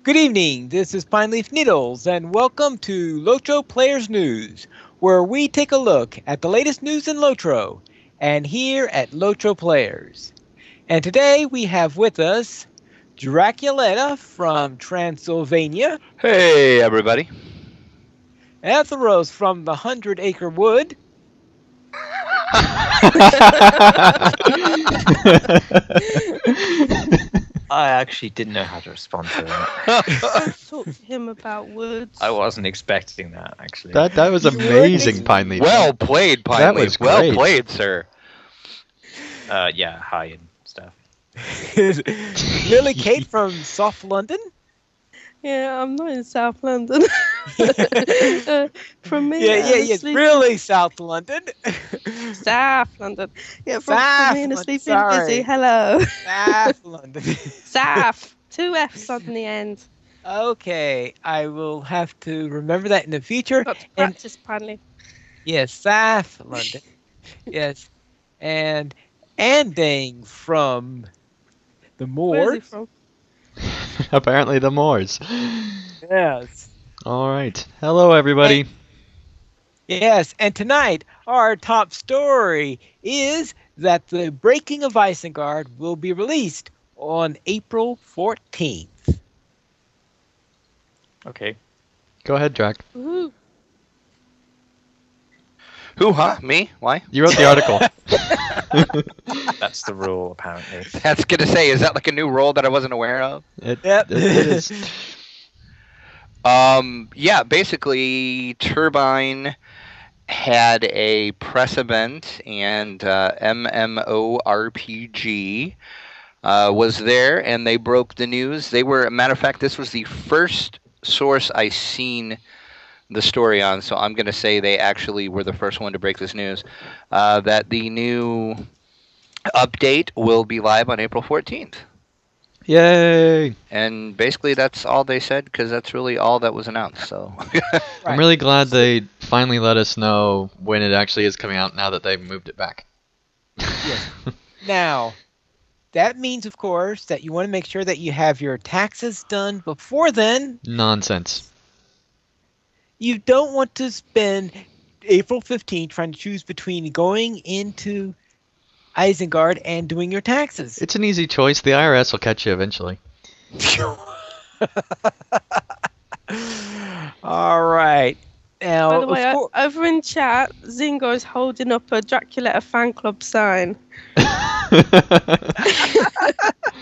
Good evening, this is Pineleaf Needles, and welcome to LOTRO Players News, where we take a look at the latest news in LOTRO, and here at LOTRO Players. And today we have with us Draculetta from Transylvania, Hey, everybody. Atheros from the 100-Acre Wood, I actually didn't know how to respond to that. Don't talk to him about woods. I wasn't expecting that, actually. That was amazing, Pineleaf. Well played, Pineleaf. That was well great. played, sir. Yeah, hi and stuff. Lily Kate from South London, Yeah, I'm not in South London. From me, it's really South London. South London. Yeah, from South me and a London, sleeping sorry. busy. Hello. South London. South. 2 F's on the end. Okay, I will have to remember that in the future. Got to And practice, Padley. yes, South London. Yes, and Andang from the Where's he Moors. from? Apparently the Moors. Yes, All right. Hello, everybody. yes, and tonight our top story is that the Breaking of Isengard will be released on April 14th. Okay. Go ahead, Drac. Woohoo. Who, huh? Me? Why? You wrote the article. That's the rule, apparently. That's gonna say, is that like a new role that I wasn't aware of? Yep. It is. Yeah, basically, Turbine had a press event, and MMORPG was there, and they broke the news. They were, matter of fact, this was the first source I seen the story on, so I'm going to say they actually were the first one to break this news, that the new update will be live on April 14th. Yay! And basically that's all they said, because that's really all that was announced. So I'm really glad they finally let us know when it actually is coming out now that they've moved it back. Yes. Now, that means, of course, that you want to make sure that you have your taxes done before then. Nonsense. You don't want to spend April 15th trying to choose between going into Isengard and doing your taxes. It's an easy choice. The IRS will catch you eventually. All right. Now, By the way, of course, over in chat, Zingo's holding up a Draculetta fan club sign.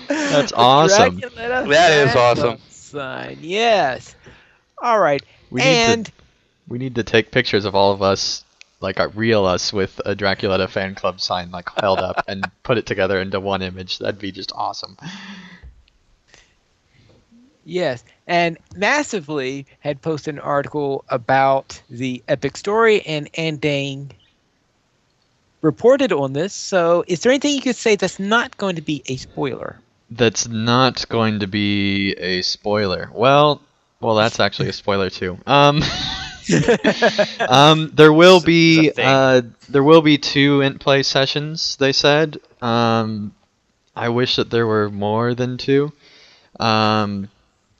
That's awesome. Draculetta That is fan awesome. club sign. Yes. All right. We And need to take pictures of all of us, like a real us, with a Draculetta fan club sign like held up and put it together into one image. That'd be just awesome. yes, and Massively had posted an article about the epic story, and Andang reported on this. So, is there anything you could say that's not going to be a spoiler? That's not going to be a spoiler. Well, that's actually a spoiler too. There will be It's a thing. there will be 2 int play sessions. They said. I wish that there were more than 2.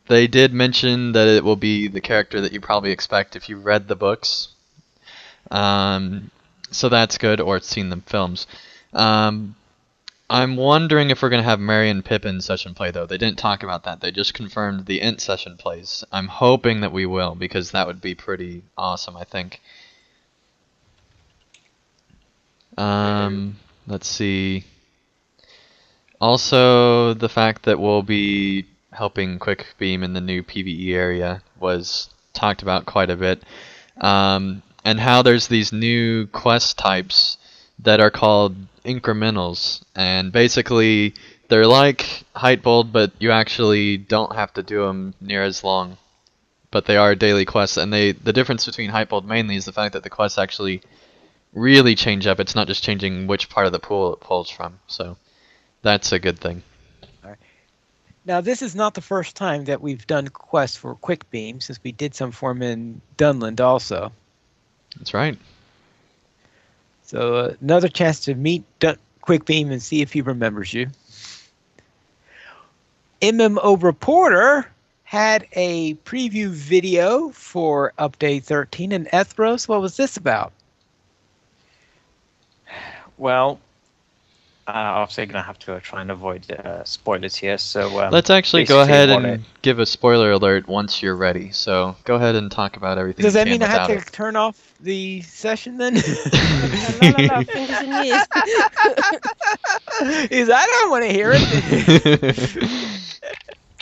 They did mention that it will be the character that you probably expect if you read the books. So that's good, or seen the films. I'm wondering if we're going to have Merry and Pippin session play, though. They didn't talk about that. They just confirmed the int session plays. I'm hoping that we will, because that would be pretty awesome, I think. Let's see. Also, the fact that we'll be helping Quick Beam in the new PvE area was talked about quite a bit. And how there's these new quest types that are called incrementals, and basically they're like Heightbold, but you actually don't have to do them near as long. But they are daily quests, and the difference between Heightbold mainly is the fact that the quests actually really change up. It's not just changing which part of the pool it pulls from, so that's a good thing. Now, this is not the first time that we've done quests for Quick Beam, since we did some for him in Dunland also. That's right. So another chance to meet Quick Beam and see if he remembers you. MMO Reporter had a preview video for Update 13. And Ethros, what was this about? Well, obviously, I'm going to have to try and avoid spoilers here. So Let's actually go basically ahead what and give a spoiler alert once you're ready. So go ahead and talk about everything Does you that can mean I have without to turn off the session then? La, la, la, it. fingers and ears. Is I don't want to hear it.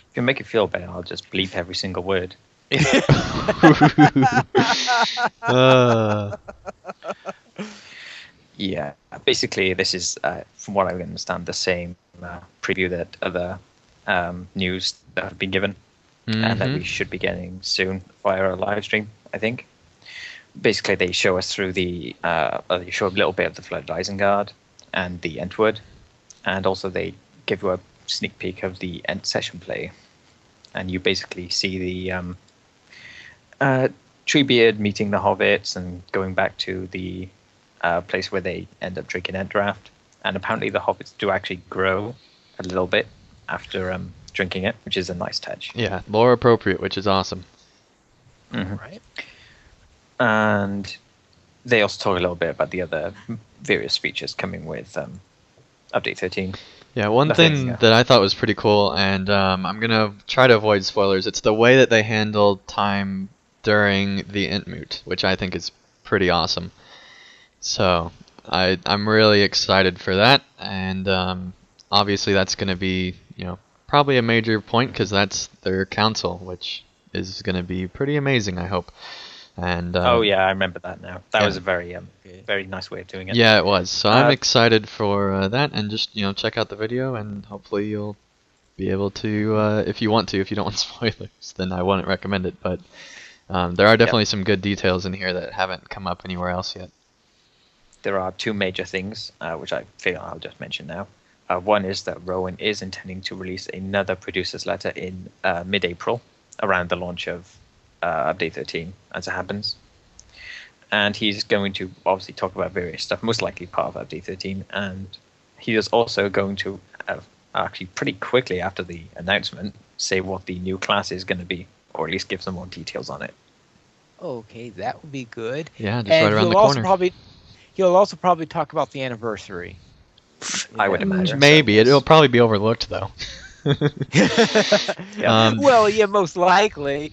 If you make it feel better, I'll just bleep every single word. Uh, Yeah, basically, this is, from what I understand, the same preview that other news that have been given, and that we should be getting soon via a live stream, I think. Basically, they show us through they show a little bit of the Flooded Isengard and the Entwood, and also they give you a sneak peek of the Ent session play, and you basically see the Treebeard meeting the hobbits and going back to the place where they end up drinking Ent draft, and apparently the hobbits do actually grow a little bit after drinking it, which is a nice touch. yeah, lore appropriate, which is awesome. Right. And they also talk a little bit about the other various features coming with Update 13. Yeah, one Nothing, thing yeah. that I thought was pretty cool, and I'm gonna try to avoid spoilers. It's the way that they handled time during the Entmoot, which I think is pretty awesome. So I'm really excited for that, and obviously that's gonna be probably a major point because that's their council, which is gonna be pretty amazing. I hope. And Oh yeah, I remember that now. That yeah. was a very very nice way of doing it. Yeah, it was. So I'm Uh, excited for that, and just check out the video, and hopefully you'll be able to, if you want to. If you don't want spoilers, then I wouldn't recommend it. But there are definitely some good details in here that haven't come up anywhere else yet. There are two major things which I feel I'll just mention now. One is that Rowan is intending to release another producer's letter in mid-April, around the launch of Update 13, as it happens. And he's going to obviously talk about various stuff, most likely part of Update 13. And he is also going to, actually pretty quickly after the announcement, say what the new class is going to be, or at least give some more details on it. Okay, that would be good. Yeah, just And right around the he'll also corner. he'll also probably talk about the anniversary. I would imagine. Maybe so, it'll probably be overlooked though. Yeah. Well, yeah, most likely.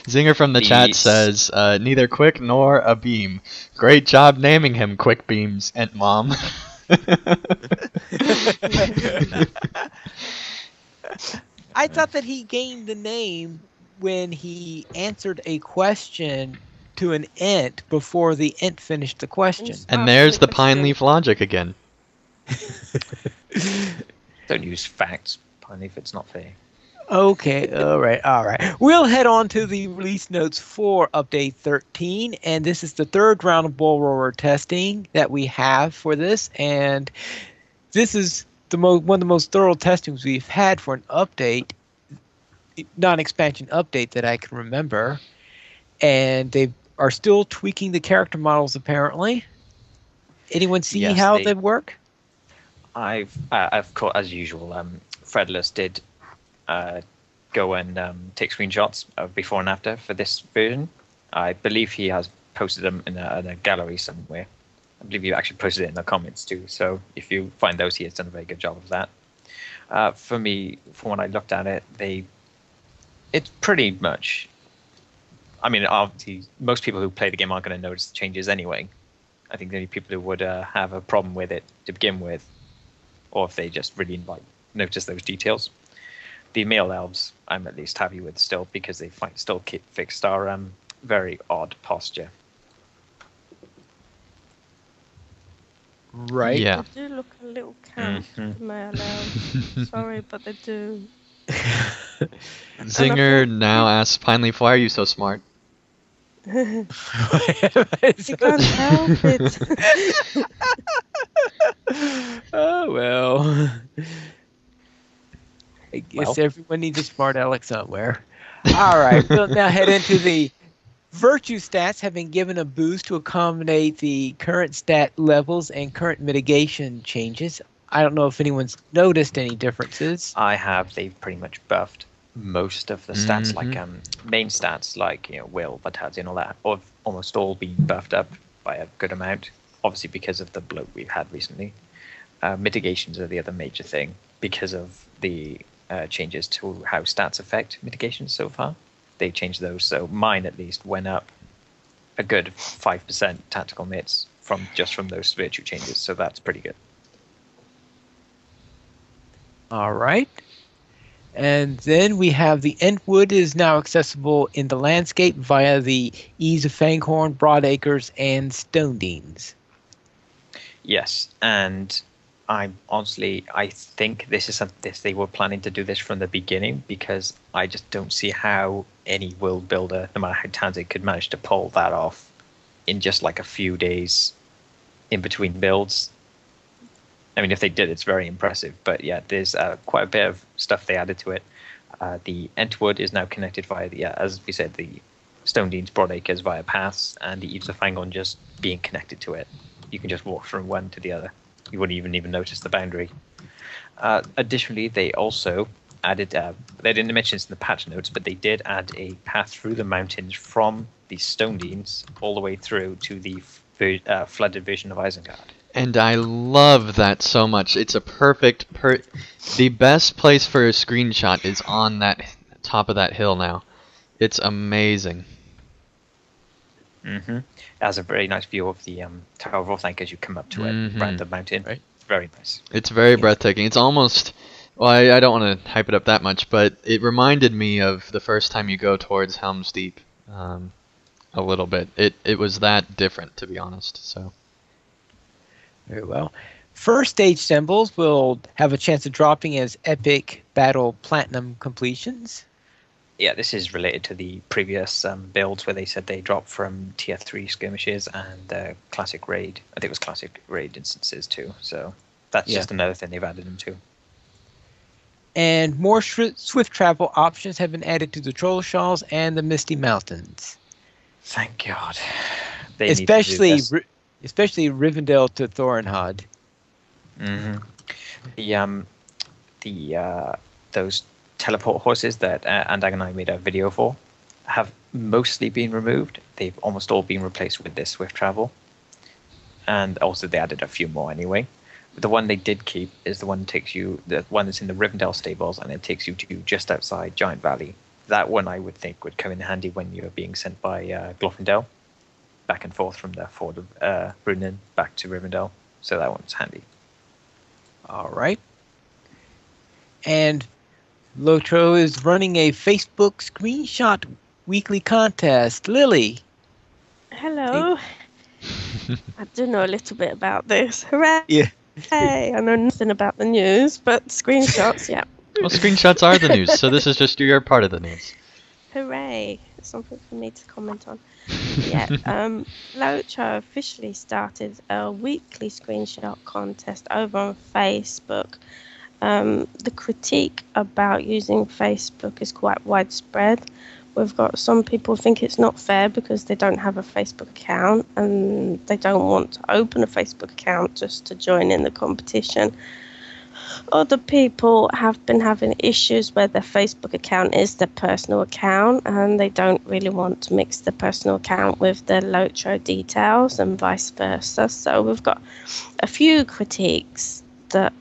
Zinger from the chat says, neither Quick nor a Beam. Great job naming him Quick Beams, Ent Mom. I thought that he gained the name when he answered a question to an Ent before the Ent finished the question. And there's the pine leaf logic again. Don't use facts, Pine if it's not fair. Okay, all right. We'll head on to the release notes for Update 13, and this is the third round of bull roarer testing that we have for this, and this is one of the most thorough testings we've had for an update, non-expansion update that I can remember, and they are still tweaking the character models apparently. Anyone see Yes, how they work? I've caught, as usual, Fredless did go and take screenshots of before and after for this version. I believe he has posted them in a gallery somewhere. I believe you actually posted it in the comments too. So if you find those, he has done a very good job of that. For me, from when I looked at it, it's pretty much. I mean, obviously, most people who play the game aren't going to notice the changes anyway. I think the only people who would have a problem with it to begin with, or if they just really notice those details. The male elves, I'm at least happy with still because they still fixed our very odd posture. Right. Yeah. They do look a little camp, the male elves. Sorry, but they do. Zinger now asks Pine Leaf, why are you so smart? You can't help it. Oh well. I guess everyone needs a smart aleck somewhere. All right, we'll now head into the virtue stats have been given a boost to accommodate the current stat levels and current mitigation changes. I don't know if anyone's noticed any differences. I have. They've pretty much buffed most of the stats, like Mhm. main stats, like will, vitality, and all that, have almost all been buffed up by a good amount. Obviously, because of the bloat we've had recently. Mitigations are the other major thing because of the changes to how stats affect mitigations so far. They changed those, so mine at least went up a good 5% tactical mits from those virtue changes. So that's pretty good. All right. And then we have the Entwood is now accessible in the landscape via the Ease of Fanghorn, Broadacres, and Stonedeans. Yes, and I think this is something they were planning to do this from the beginning, because I just don't see how any world builder, no matter how talented, could manage to pull that off in just like a few days in between builds. I mean, if they did, it's very impressive. But yeah, there's quite a bit of stuff they added to it. The Entwood is now connected via as we said, the Stonedean's Broadacres via paths, and the Eves of Fangon just being connected to it. You can just walk from one to the other. You wouldn't even notice the boundary. Additionally, they also added, they didn't mention this in the patch notes, but they did add a path through the mountains from the Stonedeans all the way through to the flooded version of Isengard. And I love that so much. It's a perfect the best place for a screenshot is on that top of that hill now. It's amazing. Mm-hmm. It has a very nice view of the Tower of Orthanc as you come up to it, around the mountain. Right. Very nice. It's very breathtaking. It's almost, well, I don't want to hype it up that much, but it reminded me of the first time you go towards Helm's Deep, a little bit. It was that different, to be honest. So. Very well. First stage symbols will have a chance of dropping as epic battle platinum completions. Yeah, this is related to the previous builds where they said they dropped from tier 3 skirmishes and classic raid. I think it was classic raid instances too. So that's just another thing they've added them to. And more swift travel options have been added to the Troll Shawls and the Misty Mountains. Thank God. Especially Rivendell to Thorinhod. Mm-hmm. Those teleport horses that Andag and I made a video for have mostly been removed. They've almost all been replaced with this swift travel, and also they added a few more anyway. The one they did keep is the one that's in the Rivendell stables, and it takes you to just outside Giant Valley. That one I would think would come in handy when you're being sent by Glorfindel back and forth from the Ford of Brunnen back to Rivendell. So that one's handy. All right. And LOTRO is running a Facebook screenshot weekly contest. Lily. Hello. I do know a little bit about this. Hooray! Yeah. Hey, I know nothing about the news, but screenshots, yeah. Well, screenshots are the news, so this is just your part of the news. Hooray! Something for me to comment on. Yeah, LOTRO officially started a weekly screenshot contest over on Facebook. The critique about using Facebook is quite widespread. We've got some people think it's not fair because they don't have a Facebook account and they don't want to open a Facebook account just to join in the competition. Other people have been having issues where their Facebook account is their personal account and they don't really want to mix the personal account with their LOTRO details and vice versa. So we've got a few critiques that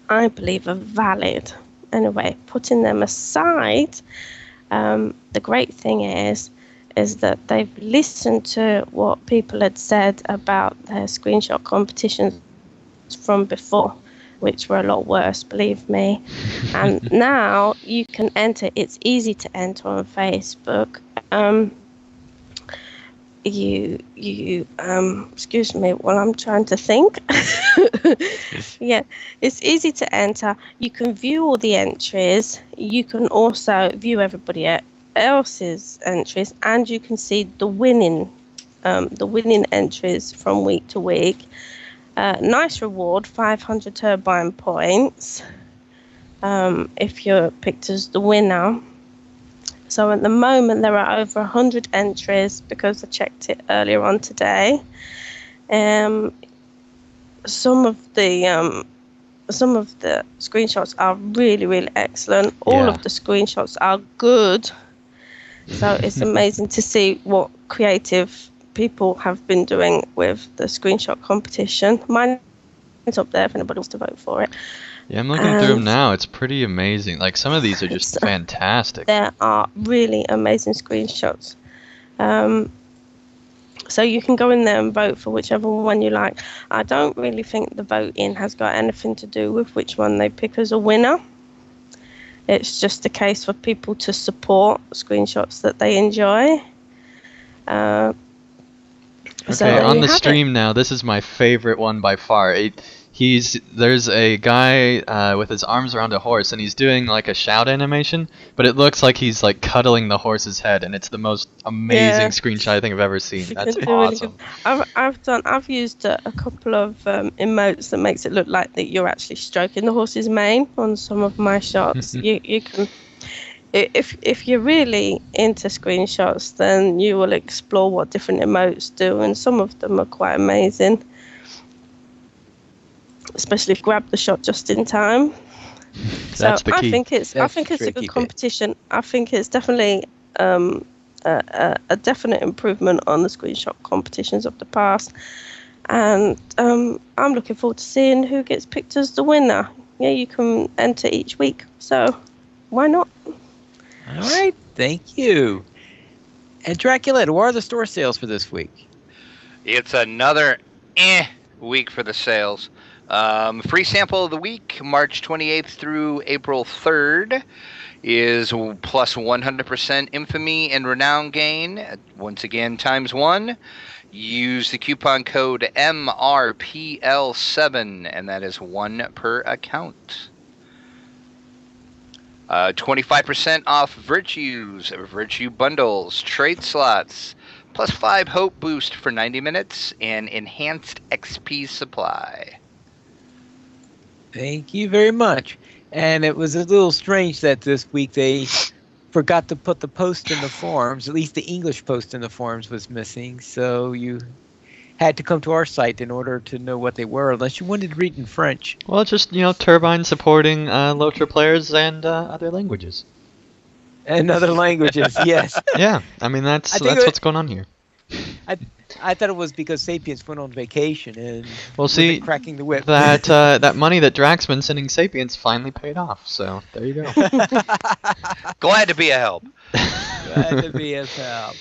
I believe are valid. Anyway, putting them aside, the great thing is that they've listened to what people had said about their screenshot competitions from before, which were a lot worse, believe me. And now you can enter. It's easy to enter on Facebook. Excuse me while I'm trying to think. Yeah, it's easy to enter. You can view all the entries. You can also view everybody else's entries, and you can see the winning entries from week to week. Nice reward, 500 turbine points if you're picked as the winner. So at the moment there are over 100 entries because I checked it earlier on today. Some of the some of the screenshots are really, really excellent. All Yeah. of the screenshots are good. So it's amazing to see what creative people have been doing with the screenshot competition. Mine is up there if anybody wants to vote for it. Yeah, I'm looking through them And now. It's pretty amazing. Like some of these are just fantastic. there are really amazing screenshots. So you can go in there and vote for whichever one you like. I don't really think the voting has got anything to do with which one they pick as a winner. It's just a case for people to support screenshots that they enjoy. So Okay, there on you the have stream now, this is my favorite one by far. There's a guy with his arms around a horse, and he's doing like a shout animation, but it looks like he's like cuddling the horse's head, and it's the most amazing Yeah. screenshot I think I've ever seen. You That's can do really awesome. good. I've used a couple of emotes that makes it look like that you're actually stroking the horse's mane on some of my shots. You can, if you're really into screenshots, then you will explore what different emotes do, and some of them are quite amazing. Especially if you grab the shot just in time. That's the key. I think it's That's the a tricky good bit. competition. I think it's definitely a definite improvement on the screenshot competitions of the past, and I'm looking forward to seeing who gets picked as the winner. Yeah, you can enter each week, so why not? All right, thank you. And Dracula, what are the store sales for this week? It's another week for the sales. Free sample of the week, March 28th through April 3rd, is plus 100% infamy and renown gain. Once again, times 1. Use the coupon code MRPL7, and that is 1 per account. 25% off Virtues, Virtue Bundles, Trade Slots, plus 5 Hope Boost for 90 minutes, and Enhanced XP Supply. Thank you very much. And it was a little strange that this week they forgot to put the post in the forums. At least the English post in the forums was missing. So you had to come to our site in order to know what they were, unless you wanted to read in French. Well, it's just Turbine supporting LOTRO players and other languages. And other languages, yes. Yeah, I mean that's I think what's going on here. I thought it was because Sapiens went on vacation and Well, wasn't see, cracking the whip. that money that Draxman sending Sapiens finally paid off. So there you go. Glad to be a help. Glad to be of help.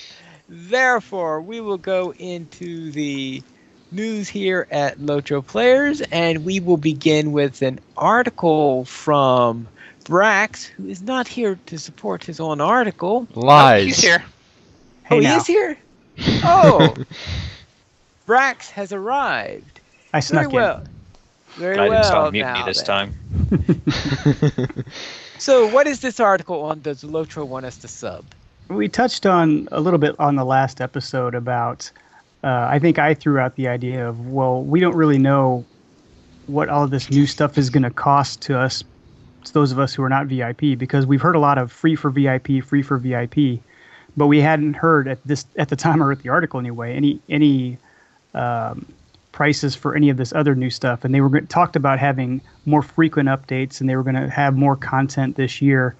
Therefore, we will go into the news here at LOTRO Players, and we will begin with an article from Brax, who is not here to support his own article. Lies. He's here. Oh, he now. is here? Oh! Brax has arrived. I Very snuck well. Very I well. didn't start mutiny now this then. time. So, what is this article on? Does LOTRO want us to sub? We touched on a little bit on the last episode about, I think I threw out the idea of, well, we don't really know what all this new stuff is going to cost to us, to those of us who are not VIP, because we've heard a lot of free for VIP, but we hadn't heard at the time I wrote the article anyway, any prices for any of this other new stuff. And they were talked about having more frequent updates, and they were going to have more content this year.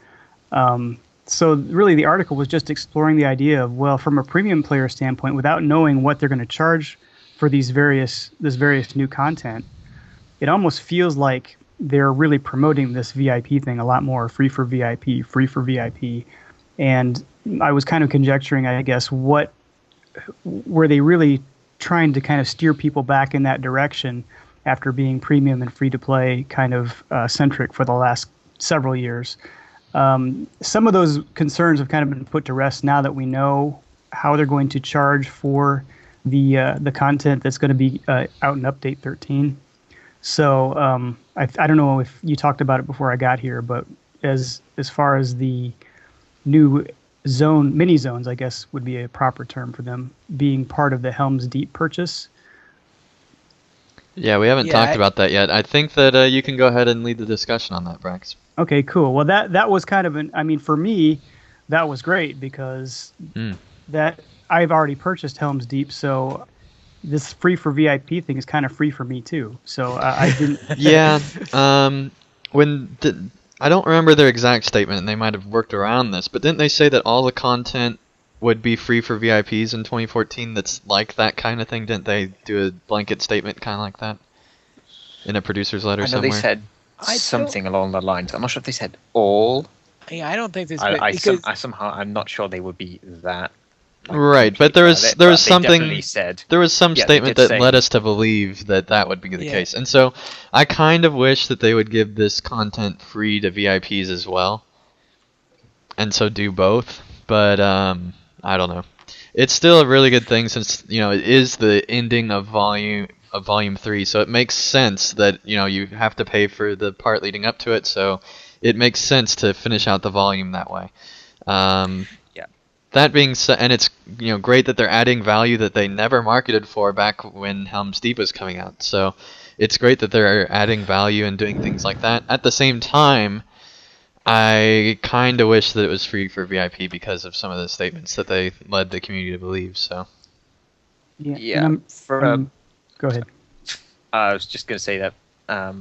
So really the article was just exploring the idea of, well, from a premium player standpoint, without knowing what they're going to charge for this various new content, it almost feels like they're really promoting this VIP thing a lot more, free for VIP. And I was kind of conjecturing, I guess, were they really trying to kind of steer people back in that direction after being premium and free to play kind of centric for the last several years. Some of those concerns have kind of been put to rest now that we know how they're going to charge for the content that's going to be out in Update 13. So I don't know if you talked about it before I got here, but as far as the new mini zones, I guess would be a proper term for them, being part of the Helm's Deep purchase. Yeah, we haven't talked about that yet. I think that you can go ahead and lead the discussion on that, Brax. Okay, cool. Well, that was kind of for me, that was great because that I've already purchased Helm's Deep, so this free for VIP thing is kind of free for me too. So I didn't. Yeah. I don't remember their exact statement, and they might have worked around this, but didn't they say that all the content would be free for VIPs in 2014? That's like that kind of thing. Didn't they do a blanket statement kind of like that in a producer's letter I know somewhere? they said I something along the lines. I'm not sure if they said all. Yeah, I don't think this. I'm not sure they would be that. Right, but there was something. Said, there was some statement that say, led us to believe that that would be the case, and so I kind of wish that they would give this content free to VIPs as well, and so do both. But I don't know. It's still a really good thing since it is the ending of volume 3, so it makes sense that you have to pay for the part leading up to it. So it makes sense to finish out the volume that way. That being said, and it's great that they're adding value that they never marketed for back when Helm's Deep was coming out. So it's great that they're adding value and doing things like that. At the same time, I kind of wish that it was free for VIP because of some of the statements that they led the community to believe. So yeah. Go ahead. I was just going to say that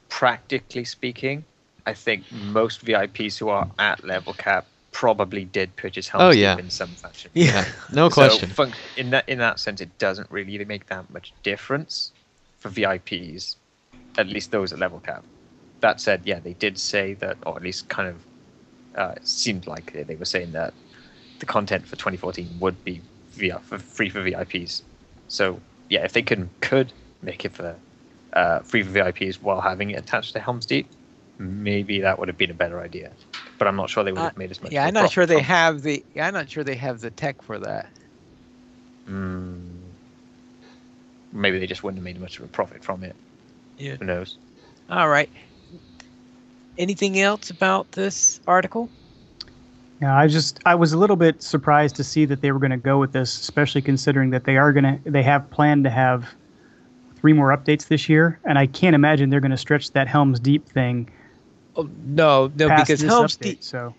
practically speaking, I think most VIPs who are at level cap probably did purchase Helm's Deep in some fashion. Yeah, no question. So in that sense, it doesn't really make that much difference for VIPs, at least those at level cap. That said, yeah, they did say that, or at least kind of it seemed like they were saying that the content for 2014 would be free for VIPs. So yeah, if they could make it for free for VIPs while having it attached to Helm's Deep, maybe that would have been a better idea. But I'm not sure they would have made as much. Yeah, I'm not sure they have the. I'm not sure they have the tech for that. Maybe they just wouldn't have made much of a profit from it. Yeah. Who knows? All right. Anything else about this article? Yeah, I was a little bit surprised to see that they were going to go with this, especially considering that they have planned to have 3 more updates this year, and I can't imagine they're going to stretch that Helm's Deep thing. Oh, no, because Helm's Deep. So.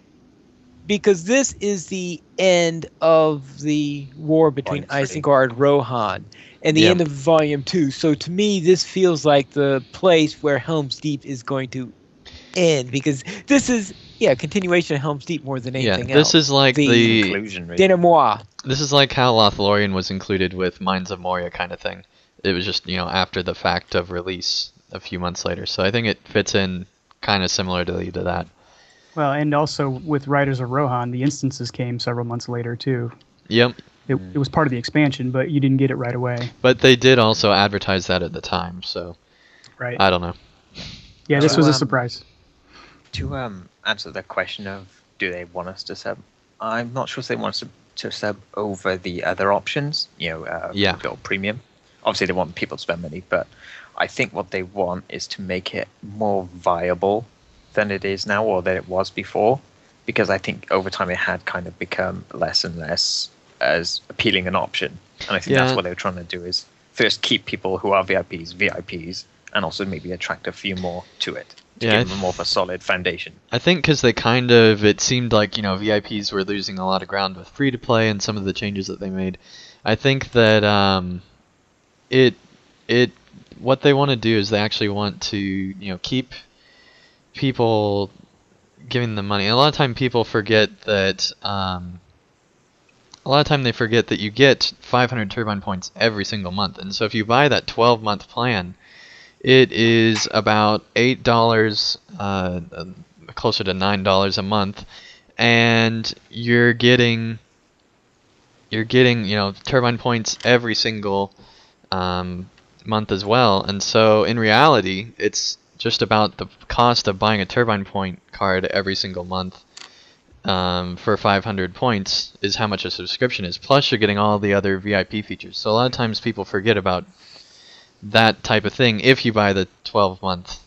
Because this is the end of the war between Isengard and Rohan, and the end of Volume 2. So to me, this feels like the place where Helm's Deep is going to end, because this is a continuation of Helm's Deep more than anything else. This is like the conclusion, really. Denouement. This is like how Lothlorien was included with Mines of Moria kind of thing. It was just after the fact of release a few months later. So I think it fits in kind of similarly to that. Well, and also with Riders of Rohan, the instances came several months later too. Yep. It was part of the expansion, but you didn't get it right away. But they did also advertise that at the time, so right. I don't know. Yeah, this was a surprise. To answer the question of do they want us to sub, I'm not sure if they want us to sub over the other options, build premium. Obviously, they want people to spend money, but I think what they want is to make it more viable than it is now or than it was before, because I think over time it had kind of become less and less as appealing an option. And I think that's what they were trying to do, is first keep people who are VIPs, and also maybe attract a few more to it. To give them more of a solid foundation. I think because it seemed like, VIPs were losing a lot of ground with free-to-play and some of the changes that they made. I think that what they want to do is they actually want to, keep people giving them money. And a lot of time people forget that, they forget that you get 500 turbine points every single month. And so if you buy that 12-month plan, it is about $8, closer to $9 a month, and you're getting turbine points every single month as well. And so in reality, it's just about the cost of buying a turbine point card every single month for 500 points is how much a subscription is. Plus, you're getting all the other VIP features. So a lot of times people forget about that type of thing if you buy the 12-month.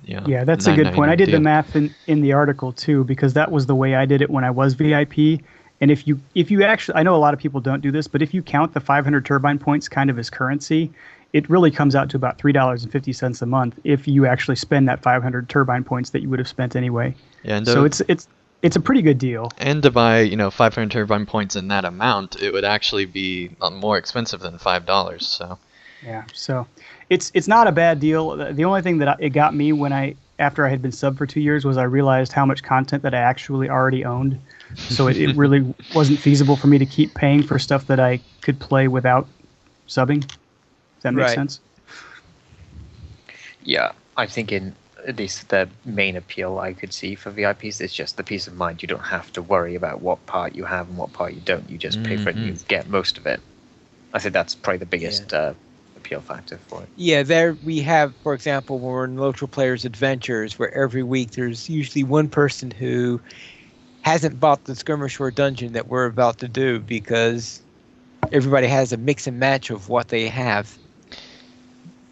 Yeah, that's a good point. I did the math in the article too, because that was the way I did it when I was VIP. And if you actually, I know a lot of people don't do this, but if you count the 500 turbine points kind of as currency, it really comes out to about $3.50 a month if you actually spend that 500 turbine points that you would have spent anyway. Yeah, and so it's It's a pretty good deal. And to buy, 500 turbine points in that amount, it would actually be more expensive than $5. So. Yeah, so it's not a bad deal. The only thing that it got me after I had been sub for 2 years was I realized how much content that I actually already owned. So it really wasn't feasible for me to keep paying for stuff that I could play without subbing. Does that make sense? Yeah, I think in at least the main appeal I could see for VIPs is just the peace of mind. You don't have to worry about what part you have and what part you don't. You just pay for it and you get most of it. I think that's probably the biggest appeal factor for it. Yeah, there we have, for example, when we're in LOTRO Players Adventures, where every week there's usually one person who hasn't bought the skirmish or dungeon that we're about to do because everybody has a mix and match of what they have.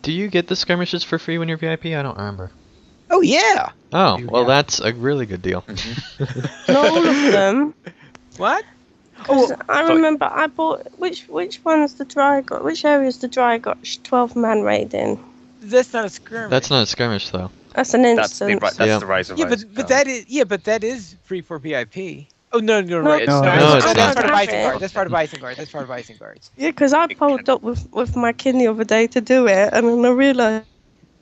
Do you get the skirmishes for free when you're VIP? I don't remember. Oh, yeah. Oh, well, that's a really good deal. Not all of them. What? Because I remember I bought which one's the dry gotch? Which area's the dry gotch 12-man raid in? That's not a skirmish. That's not a skirmish though. That's an instant. That's the Rise of Rise. But that is free for VIP. Oh no, No, right. it's That's not. part of Isengard. That's part of Isengard. That's part of Isengard. Yeah, because I pulled up with my kid the other day to do it, and then I realised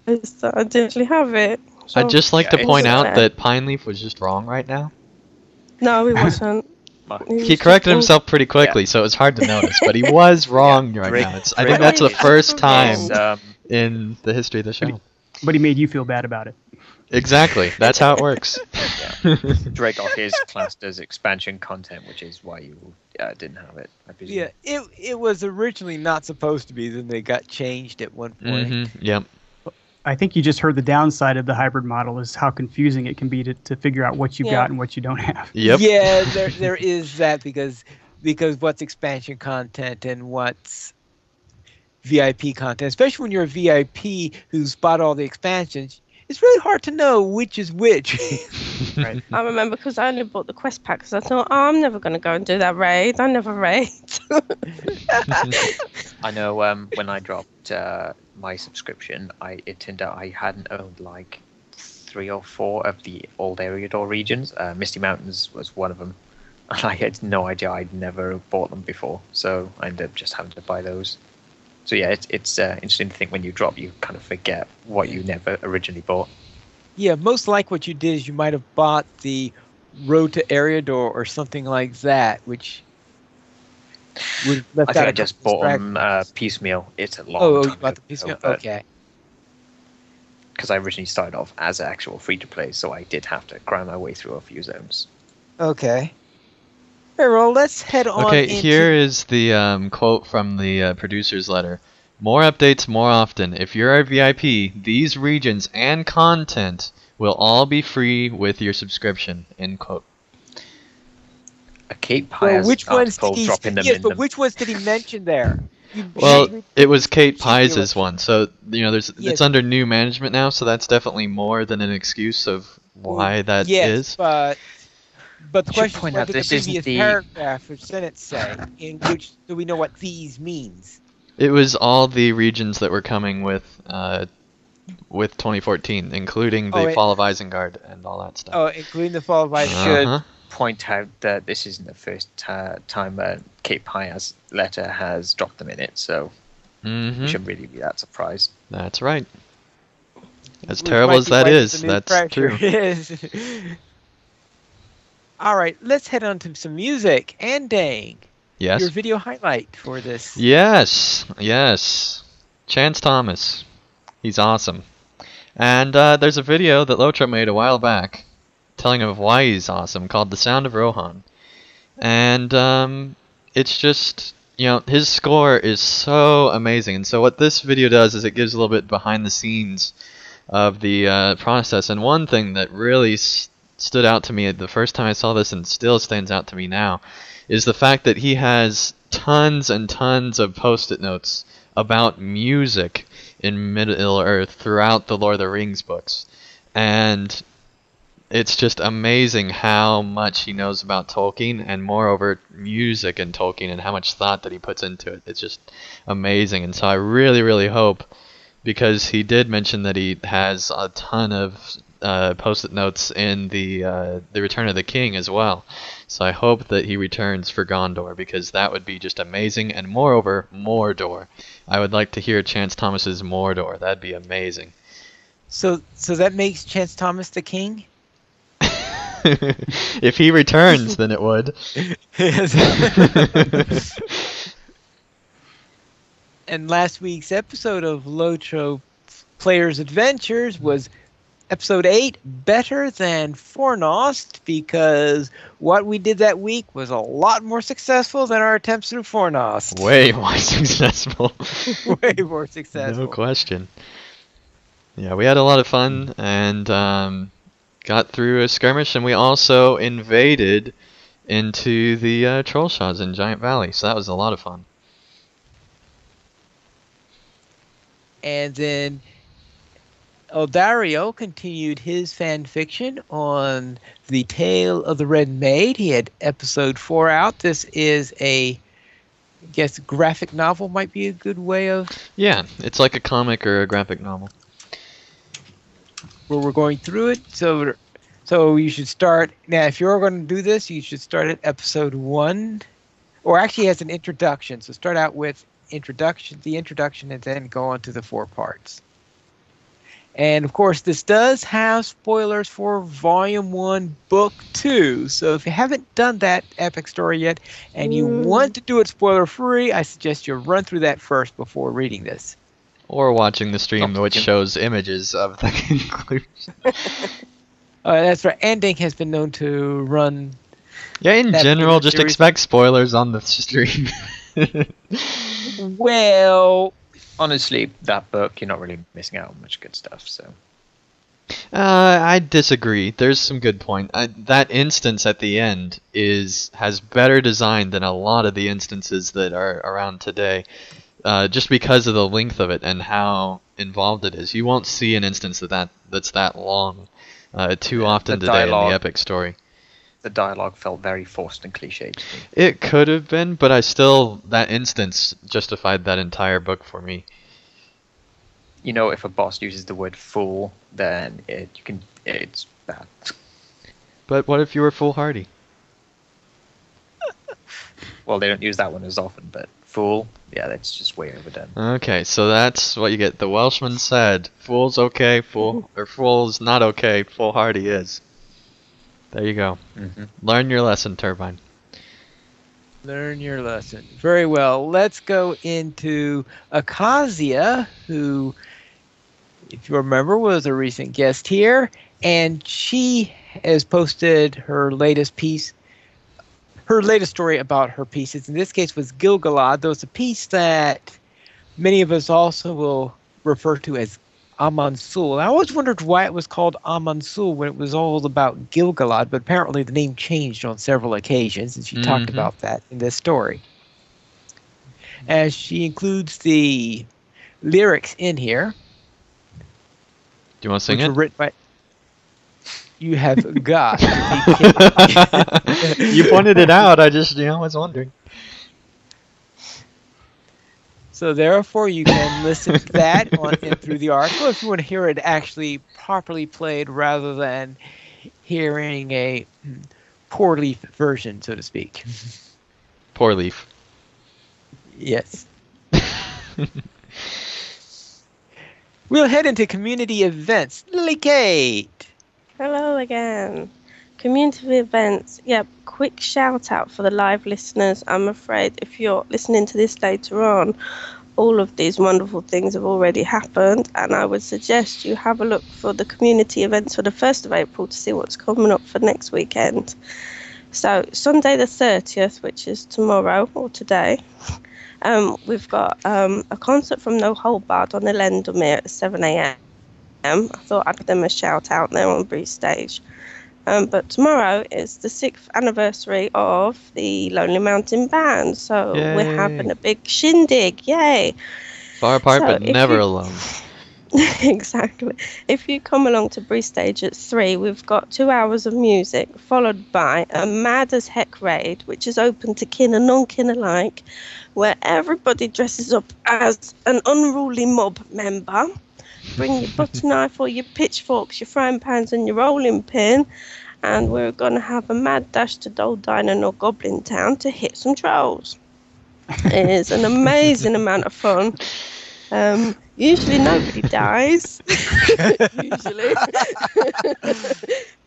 that I didn't actually have it. So I'd just like to Yeah, point it's out fair. that Pineleaf was just wrong right now. No, he wasn't. He corrected himself pretty quickly, so it was hard to notice, but he was wrong right Drake- now. I think that's the Drake- first time Yes, in the history of the show. But he made you feel bad about it. Exactly. That's how it works. Drake is classed as expansion content, which is why you didn't have it, I presume. Yeah, it was originally not supposed to be. Then they got changed at one point. Yep. I think you just heard the downside of the hybrid model is how confusing it can be to figure out what you got and what you don't have. Yep. Yeah, there is that because what's expansion content and what's VIP content, especially when you're a VIP who's bought all the expansions, it's really hard to know which is which. Right. I remember because I only bought the quest pack because I thought, I'm never going to go and do that raid. I never raid. I know when I dropped my subscription, it turned out I hadn't owned like 3 or 4 of the old Eriador regions. Misty Mountains was one of them. And I had no idea. I'd never bought them before. So I ended up just having to buy those. So yeah, it's interesting to think when you drop, you kind of forget what you never originally bought. Yeah, most like what you did is you might have bought the Road to Eriador or something like that, which would have left I think out I a just couple bought scraggles. them piecemeal. It's a long Oh, time you bought the ago, piecemeal? but- Okay. Because I originally started off as actual free-to-play, so I did have to grind my way through a few zones. Okay. All right, well, let's head on Okay, into... here is the quote from the producer's letter. More updates more often. If you're a VIP, these regions and content will all be free with your subscription. End quote. A Cape Pie Well, has which an ones did article he... dropping them Yes, in but them. which ones did he mention there? Well, it was Kate She Pies' was- one, so Yes. it's under new management now, so that's definitely more than an excuse of why that is. Yes, but the Should question is, point what out did the this isn't previous the- paragraph of sentence say? In which do we know what these means? It was all the regions that were coming with 2014, including the Oh, Fall of Isengard and all that stuff. Oh, including the fall of Ice. Uh-huh. Point out that this isn't the first time Cape Pia's letter has dropped them in it, so Mhm. you shouldn't really be that surprised. That's right. As Which terrible might as be that why is, the new that's pressure true. is. All right, let's head on to some music. And Dang, Yes. your video highlight for this. Yes. Chance Thomas. He's awesome. And there's a video that LOTRO made a while back telling of why he's awesome called The Sound of Rohan. And it's just, his score is so amazing. And so what this video does is it gives a little bit behind the scenes of the process. And one thing that really stood out to me the first time I saw this and still stands out to me now is the fact that he has tons and tons of post-it notes about music in Middle-earth throughout the Lord of the Rings books. And it's just amazing how much he knows about Tolkien and moreover music and Tolkien and how much thought that he puts into it. It's just amazing. And so I really, really hope, because he did mention that he has a ton of post-it notes in the Return of the King as well. So I hope that he returns for Gondor, because that would be just amazing. And moreover, Mordor. I would like to hear Chance Thomas's Mordor. That'd be amazing. So that makes Chance Thomas the king? If he returns, then it would. And last week's episode of LOTRO Players Adventures was episode 8, Better Than Fornost, because what we did that week was a lot more successful than our attempts through Fornost. Way more successful. Way more successful. No question. Yeah, we had a lot of fun and got through a skirmish, and we also invaded into the troll shots in Giant Valley, so that was a lot of fun. And then Eldario continued his fan fiction on The Tale of the Red Maid. He had episode 4 out. This is I guess graphic novel might be a good way of... Yeah, it's like a comic or a graphic novel. Where we're going through it. So you should start... Now, if you're going to do this, you should start at episode 1. Or actually it has an introduction. So start out with the introduction, and then go on to the 4 parts. And of course, this does have spoilers for Volume 1, Book 2. So if you haven't done that epic story yet, and you want to do it spoiler-free, I suggest you run through that first before reading this. Or watching the stream, which shows images of the conclusion. That's right. Ending has been known to run... Yeah, in general, just expect spoilers on the stream. Well... Honestly, that book, you're not really missing out on much good stuff, so... I disagree. There's some good point. That instance at the end has better design than a lot of the instances that are around today, just because of the length of it and how involved it is. You won't see an instance that's that long too often today in the epic story. The dialogue felt very forced and cliched to me. It could have been, but that instance justified that entire book for me. You know, if a boss uses the word fool, then it's bad. But what if you were foolhardy? Well, they don't use that one as often, but fool, yeah, that's just way overdone. Okay, so that's what you get. The Welshman said, "Fool's okay, fool's not okay. Foolhardy is." There you go. Mm-hmm. Learn your lesson, Turbine. Learn your lesson. Very well. Let's go into Acacia, who, if you remember, was a recent guest here, and she has posted her latest story about her pieces. In this case was Gilgalad, though it's a piece that many of us also will refer to as Amansul. I always wondered why it was called Amansul when it was all about Gilgalad, but apparently the name changed on several occasions, and she talked about that in this story. As she includes the lyrics in here. Do you want to sing it? Written by... You have got. You pointed it out. I just, was wondering. So therefore, you can listen to that through the article if you want to hear it actually properly played rather than hearing a poor leaf version, so to speak. Poor leaf. Yes. We'll head into community events. Lily Kate. Hello again. Community events. Yep, quick shout out for the live listeners. I'm afraid if you're listening to this later on, all of these wonderful things have already happened, and I would suggest you have a look for the community events for the 1st of April to see what's coming up for next weekend. So Sunday the 30th, which is tomorrow or today, we've got a concert from No Hold Barred on the Lendermere at 7 a.m. I thought I'd give them a shout out there on Bree Stage. But tomorrow is the 6th anniversary of the Lonely Mountain Band, so Yay. We're having a big shindig, yay! Far apart, but never alone. Exactly. If you come along to Bree Stage at 3, we've got 2 hours of music, followed by a mad as heck raid, which is open to kin and non-kin alike, where everybody dresses up as an unruly mob member. bring your butter knife or your pitchforks, your frying pans and your rolling pin, and we're going to have a mad dash to Dole Dinen or Goblin Town to hit some trolls. It is an amazing amount of fun. Usually nobody dies. Usually.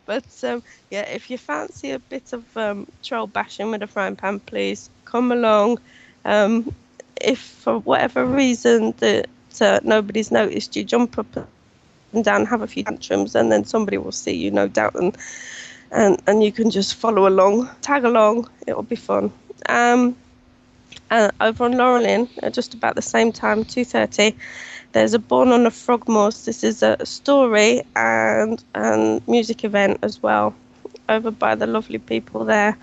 But yeah, if you fancy a bit of troll bashing with a frying pan, please come along. If for whatever reason that nobody's noticed you, jump up and down, have a few tantrums, and then somebody will see you, no doubt, and you can just follow along, tag along. It'll be fun. Over on Laurel Inn, at just about the same time, 2:30, there's a Born on the Frogmoors. This is a story and music event as well, over by the lovely people there.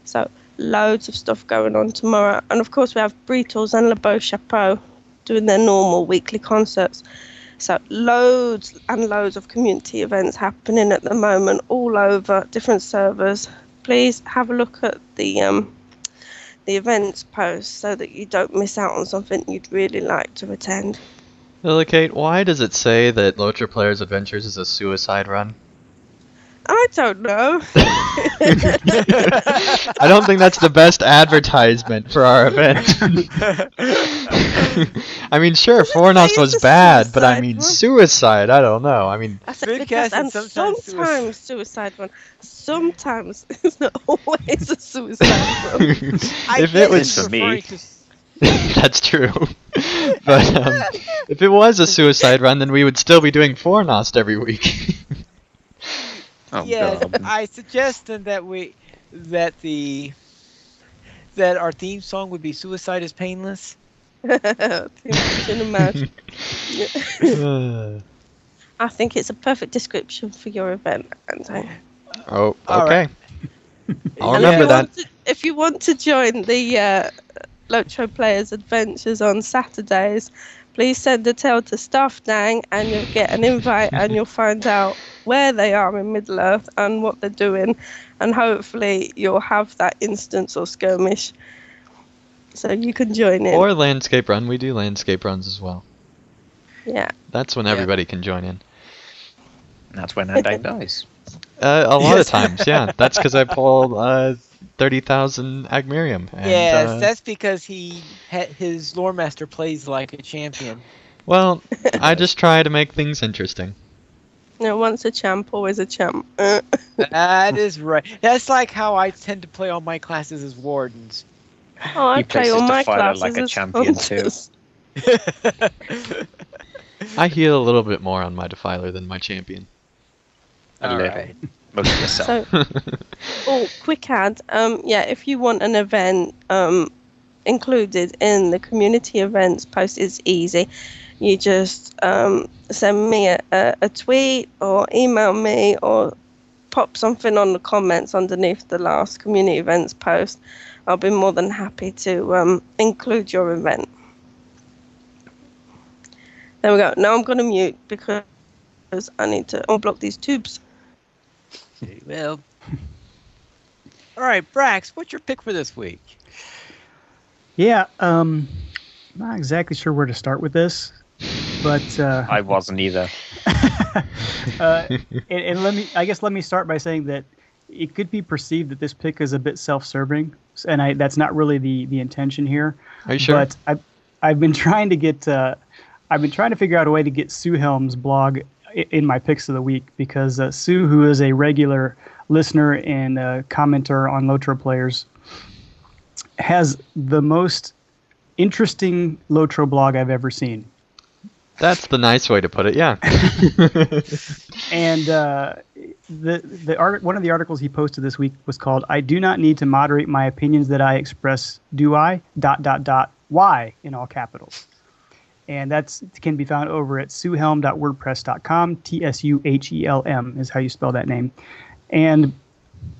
So loads of stuff going on tomorrow. And of course we have Beatles and Le Beau Chapeau doing their normal weekly concerts. So loads and loads of community events happening at the moment, all over different servers. Please have a look at the events post so that you don't miss out on something you'd really like to attend. Lily Kate, why does it say that LOTRO Players Adventures is a suicide run? I don't know. I don't think that's the best advertisement for our event. I mean, sure, Fornost was bad, but I mean, suicide, I don't know. I mean, I said because, and sometimes suicide one. Sometimes it's not always a suicide one. If it was for me, that's true. But if it was a suicide run, then we would still be doing Fornost every week. Yes, God. I suggested that that our theme song would be "Suicide is Painless." I think it's a perfect description for your event, Anto. Oh, All okay. right. I'll remember that. If you want to join the LOTRO Players Adventures on Saturdays, please send a tale to Staff Dang and you'll get an invite and you'll find out where they are in Middle-earth and what they're doing, and hopefully you'll have that instance or skirmish so you can join in. Or landscape run. We do landscape runs as well. Yeah. That's when everybody can join in. That's when Andang dies. A lot of times, yeah. That's because I pulled 30,000 Agmirium. And, Yes, that's because his lore master plays like a champion. well, I just try to make things interesting. No, once a champ, always a champ. That is right. That's like how I tend to play all my classes as wardens. Oh, I You play place all this my defiler classes like a as champion too. hunters. I heal a little bit more on my Defiler than my champion. A All little. right. Most of yourself. So, quick ad. Yeah, if you want an event included in the community events post, it's easy. You just send me a tweet or email me or pop something on the comments underneath the last community events post. I'll be more than happy to include your event. There we go. Now I'm going to mute because I need to unblock these tubes. Well. All right, Brax, what's your pick for this week? Yeah, not exactly sure where to start with this, but I wasn't either. and let me start by saying that it could be perceived that this pick is a bit self-serving, and that's not really the intention here. Are you sure? But I've been trying to get figure out a way to get Sue Helm's blog in my picks of the week, because Sue, who is a regular listener and commenter on LOTRO Players, has the most interesting LOTRO blog I've ever seen. That's the nice way to put it, yeah. And one of the articles he posted this week was called "I do not need to moderate my opinions that I express, do I? ... Why?" in all capitals. And that can be found over at suhelm.wordpress.com. TSUHELM is how you spell that name. And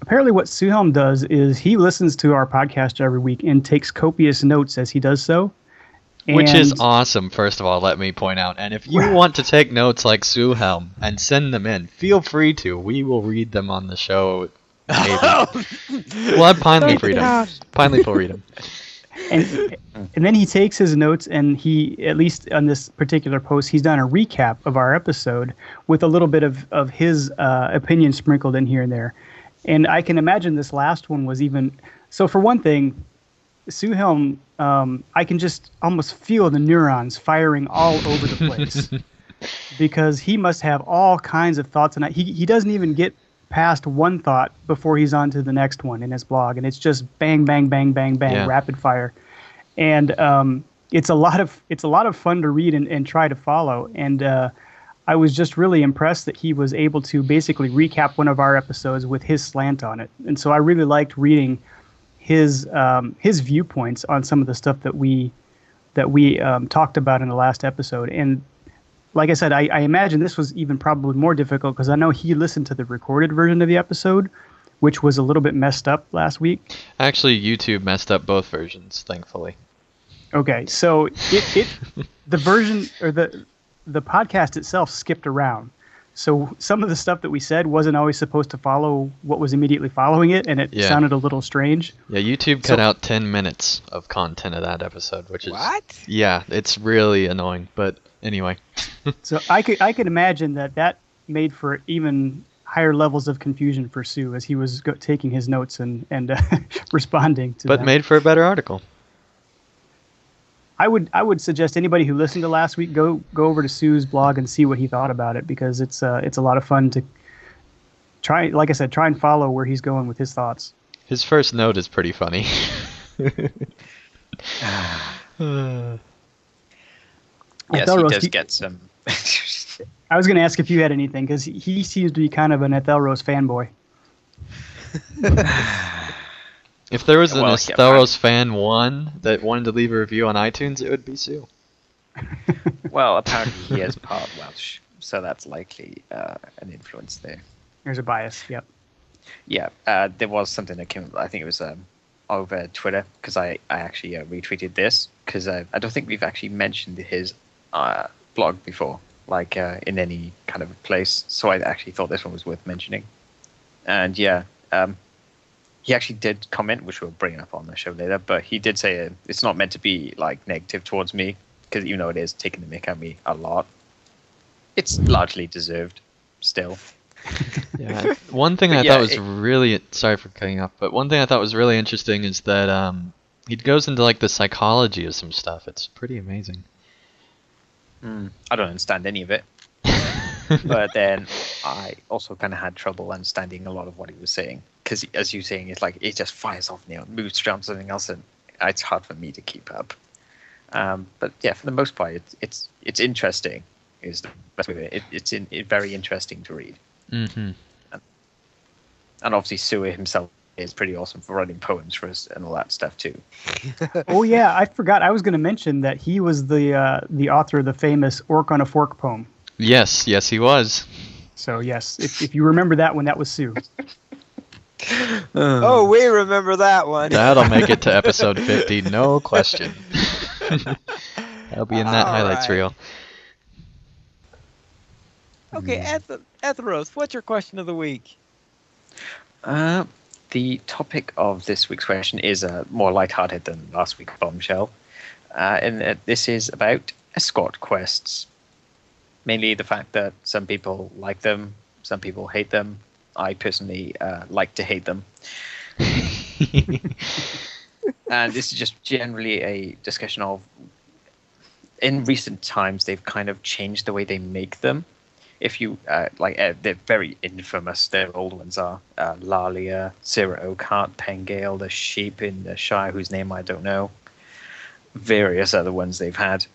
apparently what Sue Helm does is he listens to our podcast every week and takes copious notes as he does so. Which is awesome, first of all, let me point out. And if you want to take notes like Sue Helm and send them in, feel free to. We will read them on the show, maybe. We'll have Pine Leaf read them. Pine Leaf will read them. and and then he takes his notes and he, at least on this particular post, he's done a recap of our episode with a little bit of his opinion sprinkled in here and there. And I can imagine this last one was even so. For one thing, Suhelm, I can just almost feel the neurons firing all over the place because he must have all kinds of thoughts, and he doesn't even get past one thought before he's on to the next one in his blog, and it's just bang, bang, bang, bang, bang, Yeah. rapid fire, and it's a lot of fun to read and try to follow, and I was just really impressed that he was able to basically recap one of our episodes with his slant on it, and so I really liked reading his viewpoints on some of the stuff that we talked about in the last episode. And like I said, I imagine this was even probably more difficult because I know he listened to the recorded version of the episode, which was a little bit messed up last week. Actually, YouTube messed up both versions, thankfully. Okay, so the version or the podcast itself skipped around. So some of the stuff that we said wasn't always supposed to follow what was immediately following it, and it sounded a little strange. Yeah, YouTube cut out 10 minutes of content of that episode, which is What? Yeah, it's really annoying. But anyway, So I could imagine that made for even higher levels of confusion for Sue as he was taking his notes and responding to but them. made for a better article. I would suggest anybody who listened to last week go over to Sue's blog and see what he thought about it, because it's a lot of fun to try. Like I said, try and follow where he's going with his thoughts. His first note is pretty funny. Yes, Ethelros, he does get some. I was going to ask if you had anything, because he seems to be kind of an Ethelros fanboy. If there was an Well, Asteros fan one that wanted to leave a review on iTunes, it would be Sue. Well, apparently he is part Welsh, so that's likely an influence there. There's a bias. Yep. Yeah, there was something that came. I think it was over Twitter, because I actually retweeted this, because I don't think we've actually mentioned his blog before, like in any kind of place. So I actually thought this one was worth mentioning. And yeah, he actually did comment, which we'll bring up on the show later. But he did say it's not meant to be like negative towards me, because even though it is taking the mick out of me a lot, it's largely deserved still. Yeah. One thing But I yeah, thought was really sorry for cutting off, but one thing I thought was really interesting is that he goes into like the psychology of some stuff. It's pretty amazing. I don't understand any of it. But then I also kind of had trouble understanding a lot of what he was saying, because as you're saying, it's like it just fires off, moves around something else, and it's hard for me to keep up. But yeah, for the most part, it's interesting. Is the best way of it. It's very interesting to read. Mm-hmm. And obviously, Sue himself is pretty awesome for writing poems for us and all that stuff too. Oh yeah, I forgot. I was going to mention that he was the author of the famous "Orc on a Fork" poem. Yes, he was. So yes, if you remember that one, that was Sue. Oh, we remember that one. That'll make it to episode 50, no question. That'll be in that highlights Alright. reel. Okay, Etheros, what's your question of the week? The topic of this week's question is more lighthearted than last week's bombshell. And this is about escort quests. Mainly the fact that some people like them, some people hate them. I personally like to hate them. And this is just generally a discussion of, in recent times, they've kind of changed the way they make them. If you they're very infamous. Their old ones are Lalia, Sarah Oakheart, Pengale, the sheep in the Shire, whose name I don't know. Various other ones they've had.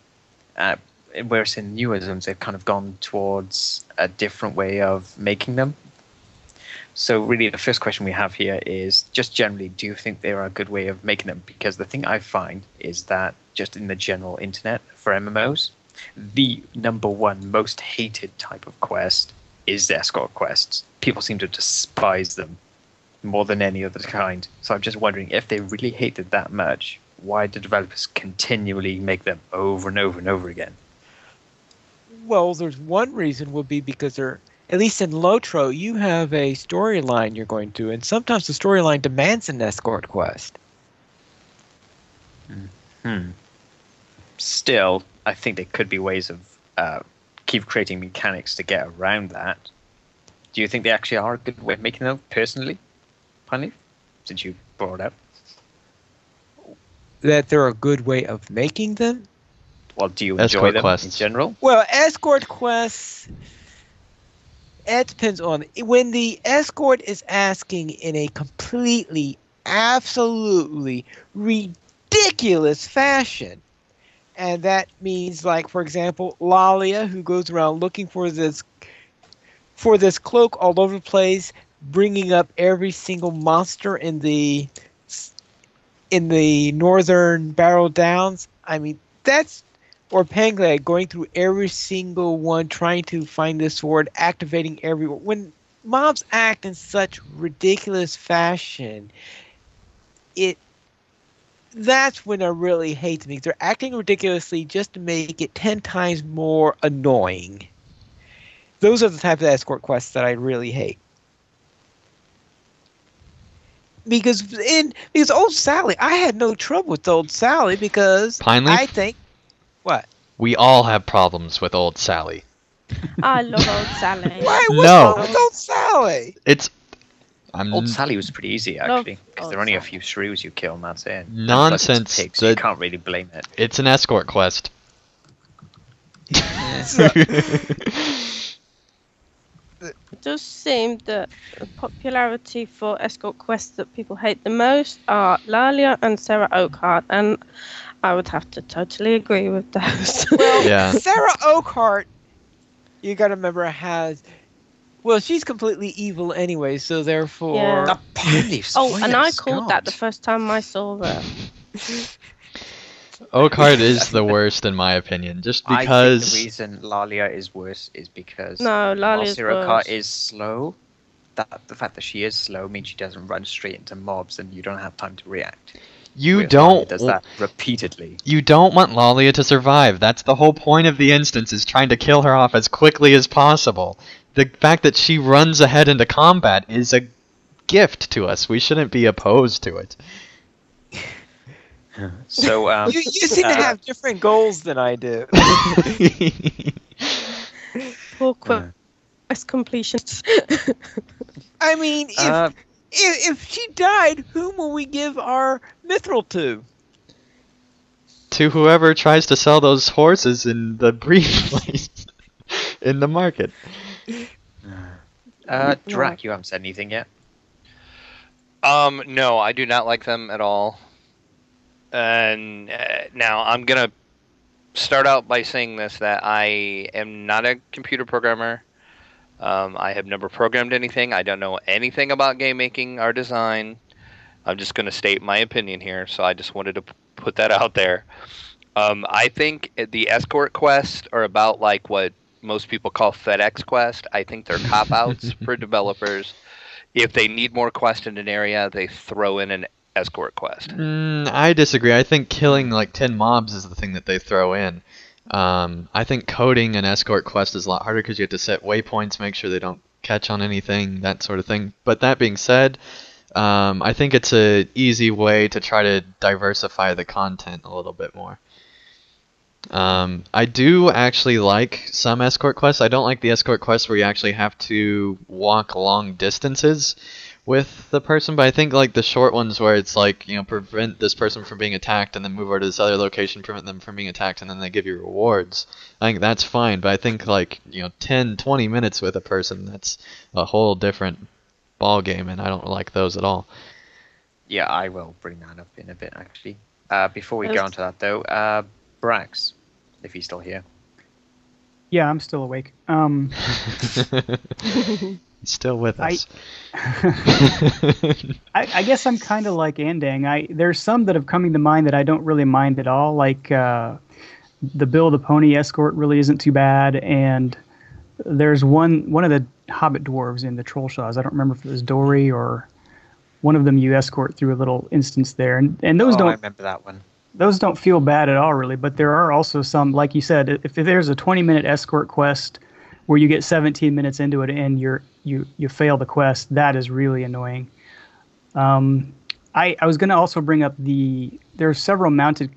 Whereas in newer zones, they've kind of gone towards a different way of making them. So really, the first question we have here is just generally, do you think they're a good way of making them? Because the thing I find is that just in the general internet for MMOs, the number one most hated type of quest is the escort quests. People seem to despise them more than any other kind. So I'm just wondering, if they really hated that much, why do developers continually make them over and over and over again? Well, there's one reason would be because they're, at least in LOTRO, you have a storyline you're going to, and sometimes the storyline demands an escort quest. Still, I think there could be ways of keep creating mechanics to get around that. Do you think they actually are a good way of making them, personally, Pineleaf? Since you brought it up. That they're a good way of making them? Well, do you enjoy Escort them quests. in general? Well, escort quests, it depends on when the escort is asking in a completely, absolutely ridiculous fashion. And that means, like, for example, Lalia, who goes around looking for this cloak all over the place, bringing up every single monster in the northern Barrow Downs. I mean, that's, or Pangea going through every single one, trying to find this sword, activating everyone. When mobs act in such ridiculous fashion, that's when I really hate them. They're acting ridiculously just to make it 10 times more annoying. Those are the type of escort quests that I really hate. Because old Sally, I had no trouble with old Sally because Pineleaf? I think what? We all have problems with old Sally. I love old Sally. Why? What's No. wrong with old Sally? Old Sally was pretty easy, Love actually, because Old there are only a Sally. few shrews you kill, and that's it. And Nonsense. plus it's a pig, so you The- can't really blame it. It's an escort quest. It does seem that the popularity for escort quests that people hate the most are Lalia and Sarah Oakhart, and I would have to totally agree with those. Well, Yeah. Sarah Oakhart, you got to remember, has. Well, she's completely evil anyway, so therefore. Yeah. That Pineleaf's Oh, and I voice, called that the God. first time I saw her. Oakhart is the worst in my opinion, just I think because the reason Lalia is worse is because No, while Lalia's Sarah worse. Cart is slow, the fact that she is slow means she doesn't run straight into mobs and you don't have time to react. you Whereas Lalia don't does that repeatedly. you don't want Lalia to survive. That's the whole point of the instance, is trying to kill her off as quickly as possible. The fact that she runs ahead into combat is a gift to us. We shouldn't be opposed to it. So You seem to have different goals than I do. Poor quest completionists. I mean, uh, if she died, whom will we give our mithril to? To whoever tries to sell those horses in the briefcase in the market. Drac, you haven't said anything yet. No, I do not like them at all. And now I'm gonna start out by saying this: that I am not a computer programmer. I have never programmed anything. I don't know anything about game making or design. I'm just gonna state my opinion here, so I just wanted to put that out there. I think the escort quests are about like what most people call FedEx quest. I think they're cop outs for developers. If they need more quest in an area, they throw in an escort quest. I disagree. I think killing like 10 mobs is the thing that they throw in. I think coding an escort quest is a lot harder because you have to set waypoints, make sure they don't catch on anything, that sort of thing. But that being said, I think it's a easy way to try to diversify the content a little bit more. I do actually like some escort quests. I don't like the escort quests where you actually have to walk long distances with the person, but I think like the short ones where it's like, you know, prevent this person from being attacked and then move over to this other location, prevent them from being attacked, and then they give you rewards. I think that's fine, but I think like, you know, 10, 20 minutes with a person, that's a whole different ball game, and I don't like those at all. Yeah, I will bring that up in a bit, actually. Before we Yes. go on to that, though, Brax, if he's still here. Yeah, I'm still awake. Still with us. I guess I'm kind of like Andang. There's some that have coming to mind that I don't really mind at all. Like the Bill the Pony escort really isn't too bad, and there's one of the Hobbit dwarves in the Trollshaws. I don't remember if it was Dory or one of them. You escort through a little instance there, and those I don't remember that one. those don't feel bad at all, really. But there are also some, like you said, if there's a 20-minute escort quest where you get 17 minutes into it and you fail the quest, that is really annoying. I was going to also bring up there are several mounted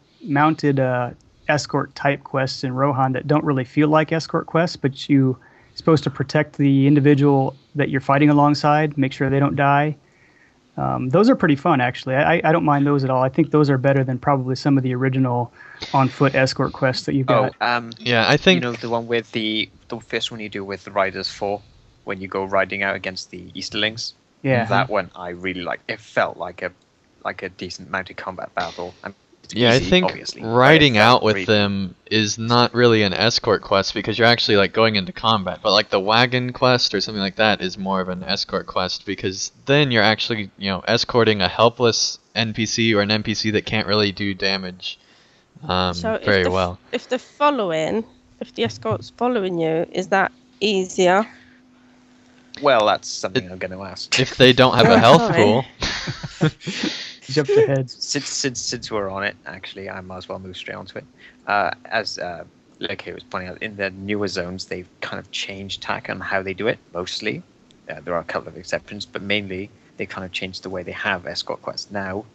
escort type quests in Rohan that don't really feel like escort quests, but you're supposed to protect the individual that you're fighting alongside, make sure they don't die. Those are pretty fun, actually. I don't mind those at all. I think those are better than probably some of the original on-foot escort quests that you got. Yeah, I think the one with the first one you do with the Riders 4, when you go riding out against the Easterlings. Yeah. That one I really liked. It felt like a decent mounted combat battle. It's Yeah, easy, I think obviously, but it riding felt out with really- them is not really an escort quest because you're actually like going into combat. But like the wagon quest or something like that is more of an escort quest because then you're actually, escorting a helpless NPC or an NPC that can't really do damage So very well. if the escort's following you, is that easier? Well, that's something I'm going to ask. If they don't have a health Sorry. pool. Jumped ahead. Since we're on it, actually, I might as well move straight onto it. As Leke was pointing out, in the newer zones, they've kind of changed tack on how they do it. Mostly, there are a couple of exceptions, but mainly they kind of changed the way they have escort quests now.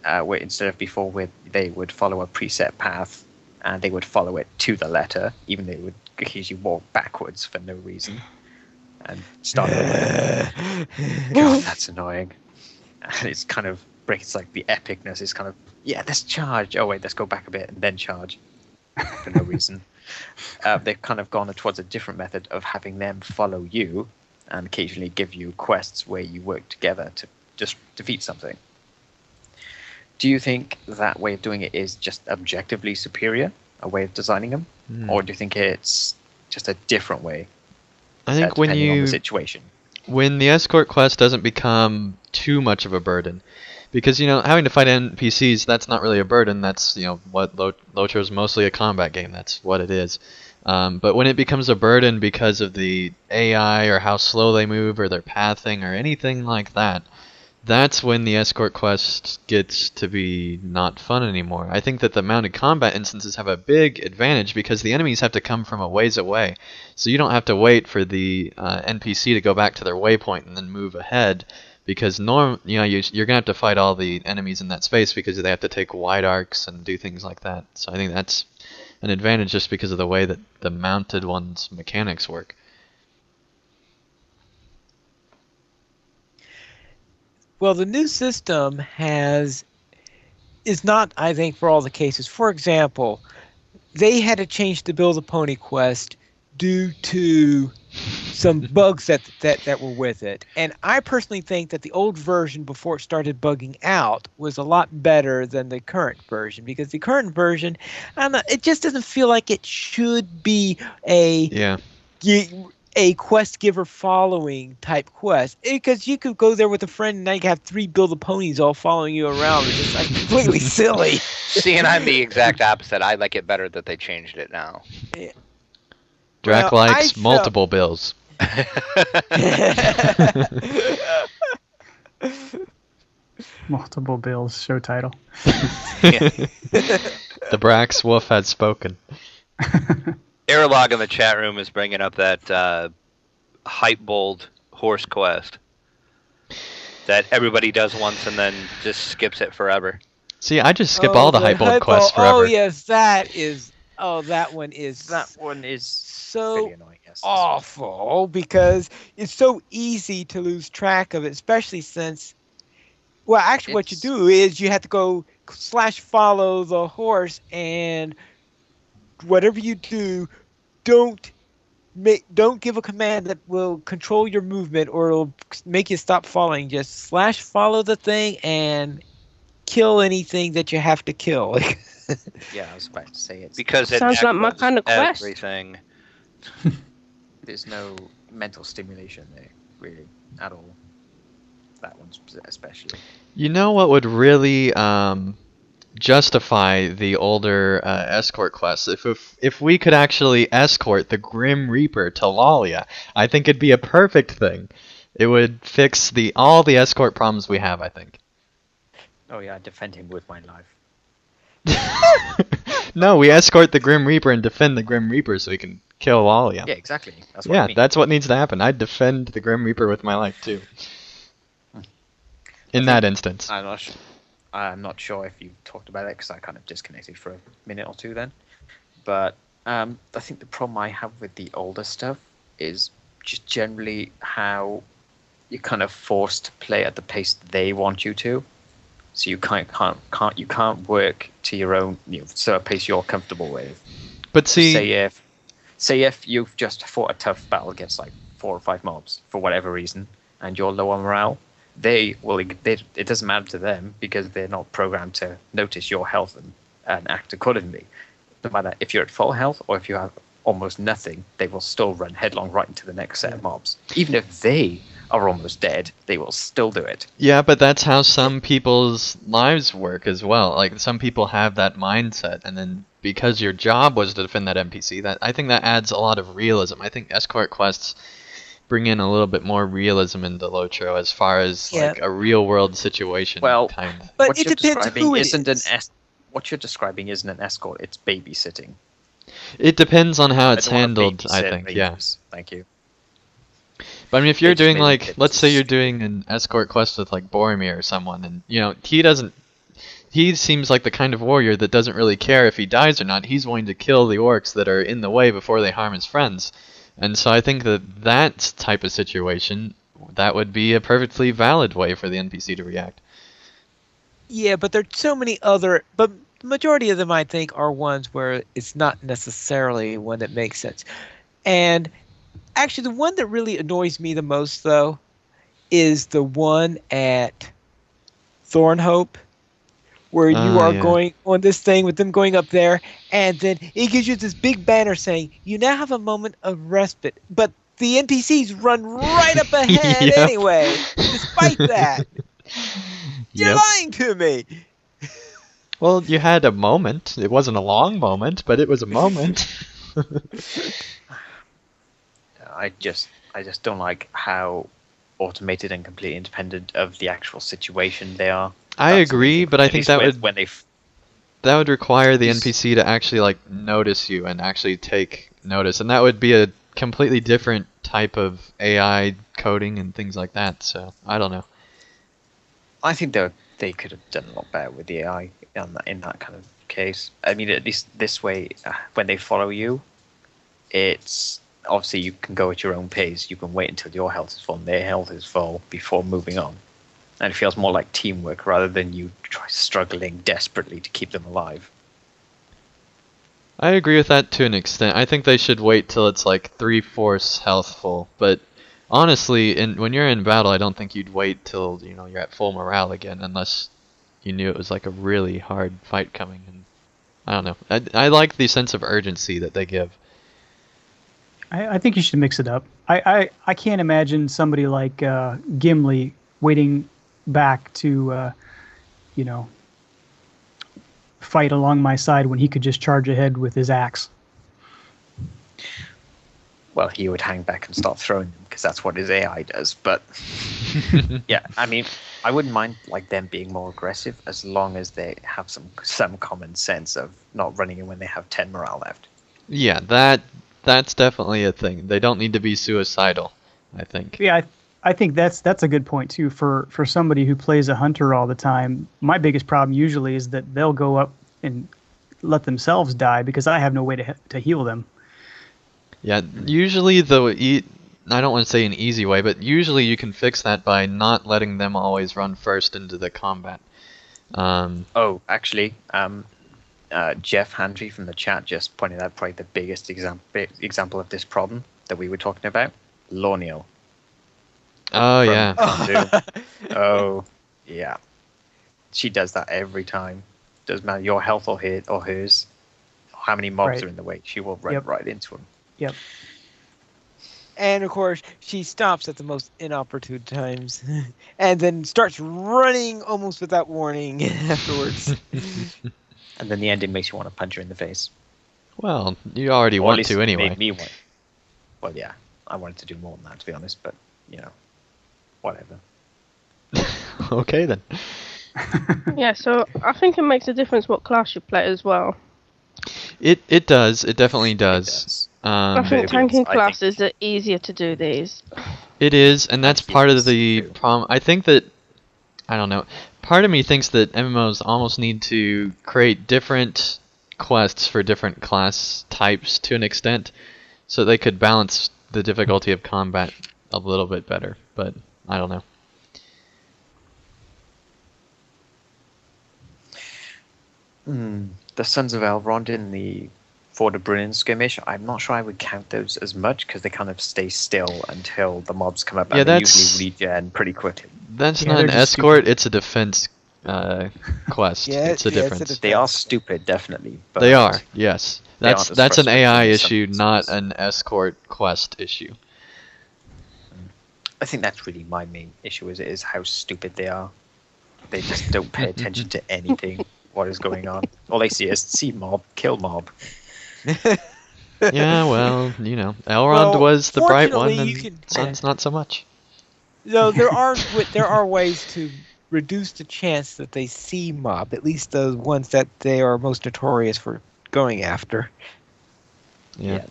Where instead of before, where they would follow a preset path and they would follow it to the letter, even they would occasionally walk backwards for no reason and start over. God, that's annoying. And it's kind of breaks like the epicness is kind of let's charge. Oh wait, let's go back a bit and then charge for no reason. They've kind of gone towards a different method of having them follow you and occasionally give you quests where you work together to just defeat something. Do you think that way of doing it is just objectively superior, a way of designing them, or do you think it's just a different way? I think depending on the situation. when the escort quest doesn't become too much of a burden, because having to fight NPCs, that's not really a burden. That's what LOTRO is mostly a combat game. That's what it is. But when it becomes a burden because of the AI or how slow they move or their pathing or anything like that, that's when the escort quest gets to be not fun anymore. I think that the mounted combat instances have a big advantage because the enemies have to come from a ways away. So you don't have to wait for the NPC to go back to their waypoint and then move ahead, because you're gonna have to fight all the enemies in that space because they have to take wide arcs and do things like that. So I think that's an advantage just because of the way that the mounted one's mechanics work. Well, the new system is not, I think, for all the cases. For example, they had to change the Build a Pony quest due to some bugs that were with it. And I personally think that the old version, before it started bugging out, was a lot better than the current version, because the current version, I don't know, it just doesn't feel like it should be a quest giver following type quest, because you could go there with a friend and now you have 3 Build a Ponies all following you around. It's just like completely silly. See, and I'm the exact opposite. I like it better that they changed it now. Drac Well, likes multiple bills. Multiple bills, show title. The Brax Wolf had spoken. Airlog in the chat room is bringing up that hype bold horse quest that everybody does once and then just skips it forever. See, I just skip all the hype bold quests forever. Oh yes, that one is so really annoying. Yes, awful, because it's so easy to lose track of it, especially since, well, actually what you do is you have to go /follow the horse, and whatever you do, don't give a command that will control your movement or it'll make you stop following. Just /follow the thing and kill anything that you have to kill. Yeah, I was about to say it Because it Sounds like my echoes kind of quest. everything. There's no mental stimulation there, really, at all. That one's especially. You know what would really justify the older escort quests? If we could actually escort the Grim Reaper to Lalia, I think it'd be a perfect thing. It would fix all the escort problems we have, I think. Oh yeah, I defend him with my life. No, we escort the Grim Reaper and defend the Grim Reaper so we can kill Lalia. Yeah, exactly. That's what I mean. That's what needs to happen. I'd defend the Grim Reaper with my life too. in that instance. I'm not sure if you talked about it because I kind of disconnected for a minute or two then. But I think the problem I have with the older stuff is just generally how you're kind of forced to play at the pace they want you to. So you can't work to your own, so a pace you're comfortable with. But see, say if you've just fought a tough battle against like 4 or 5 mobs for whatever reason, and you're low on morale, it doesn't matter to them because they're not programmed to notice your health and act accordingly. No matter if you're at full health or if you have almost nothing, they will still run headlong right into the next set of mobs. Even if they are almost dead, they will still do it. yeah, but that's how some people's lives work as well. Like some people have that mindset, and then because your job was to defend that NPC, that I think that adds a lot of realism. I think escort quests bring in a little bit more realism into LOTRO as far as like a real world situation. Well, kind. But it depends who it is. What you're describing isn't an escort; it's babysitting. It depends on how it's I don't wanna handled, I babysit think. Yeah. babies. Thank you. But I mean, if you're They just doing made like, it let's say just- you're doing an escort quest with like Boromir or someone, and he seems like the kind of warrior that doesn't really care if he dies or not. He's willing to kill the orcs that are in the way before they harm his friends. And so I think that type of situation, that would be a perfectly valid way for the NPC to react. Yeah, but there's so many other. But the majority of them, I think, are ones where it's not necessarily one that makes sense. And actually, the one that really annoys me the most, though, is the one at Thornhope, where you are going on this thing with them going up there, and then it gives you this big banner saying, you now have a moment of respite. But the NPCs run right up ahead Yep. anyway, despite that. You're Yep. lying to me. Well, you had a moment. It wasn't a long moment, but it was a moment. I just don't like how automated and completely independent of the actual situation they are. I That's agree, the but I at think least that with- would when they that would require the Just- NPC to actually like notice you and actually take notice, and that would be a completely different type of AI coding and things like that. So I don't know. I think they could have done a lot better with the AI in that kind of case. I mean, at least this way, when they follow you, it's obviously you can go at your own pace. You can wait until your health is full and their health is full before moving on. And it feels more like teamwork rather than you struggling desperately to keep them alive. I agree with that to an extent. I think they should wait till it's like 3/4 health full. But honestly, when you're in battle, I don't think you'd wait till you're at full morale again, unless you knew it was like a really hard fight coming. And I don't know. I like the sense of urgency that they give. I think you should mix it up. I can't imagine somebody like Gimli waiting back to, fight along my side when he could just charge ahead with his axe. Well, he would hang back and start throwing them because that's what his AI does. But yeah, I mean, I wouldn't mind like them being more aggressive as long as they have some common sense of not running in when they have 10 morale left. Yeah, that's definitely a thing. They don't need to be suicidal, I think. Yeah, I think that's a good point too. For somebody who plays a hunter all the time, my biggest problem usually is that they'll go up and let themselves die because I have no way to heal them. Yeah, usually I don't want to say an easy way, but usually you can fix that by not letting them always run first into the combat. Oh, actually, Jeff Handry from the chat just pointed out probably the biggest example of this problem that we were talking about. Lorniel. Oh from- yeah. from Doom. Oh, yeah. She does that every time. Doesn't matter your health or hers, how many mobs Right. are in the way. She will run Yep. right into them. Yep. And of course, she stops at the most inopportune times, and then starts running almost without warning afterwards. And then the ending makes you want to punch her in the face. Well, you already Or at want least to it anyway. made me want. Well, yeah, I wanted to do more than that, to be honest. But whatever. Okay then. Yeah, so I think it makes a difference what class you play as well. It does. It definitely It does. does. I think Maybe tanking it's- I think- classes are easier to do these. It is, and that's Yes, part of the true. problem. I think that I don't know. Part of me thinks that MMOs almost need to create different quests for different class types to an extent, so they could balance the difficulty of combat a little bit better. But I don't know. The Sons of Elrond in the Ford of Brunn skirmish, I'm not sure I would count those as much because they kind of stay still until the mobs come up, Yeah, and they that's- usually regen pretty quickly. That's Yeah, not they're an just escort, stupid. it's a defense quest. Yeah, it's a yeah, it's a difference. defense. They are stupid, definitely. But They are, yes. they That's aren't as that's an frustrating AI as some issue, others. not an escort quest issue. I think that's really my main issue. Is how stupid they are. They just don't pay attention to anything. What is going on? All they see is see mob, kill mob. Yeah, well, you know, Elrond Well, was the bright one, fortunately, and you can- Sun's not so much. No, there are ways to reduce the chance that they see mob, at least the ones that they are most notorious for going after. Yeah.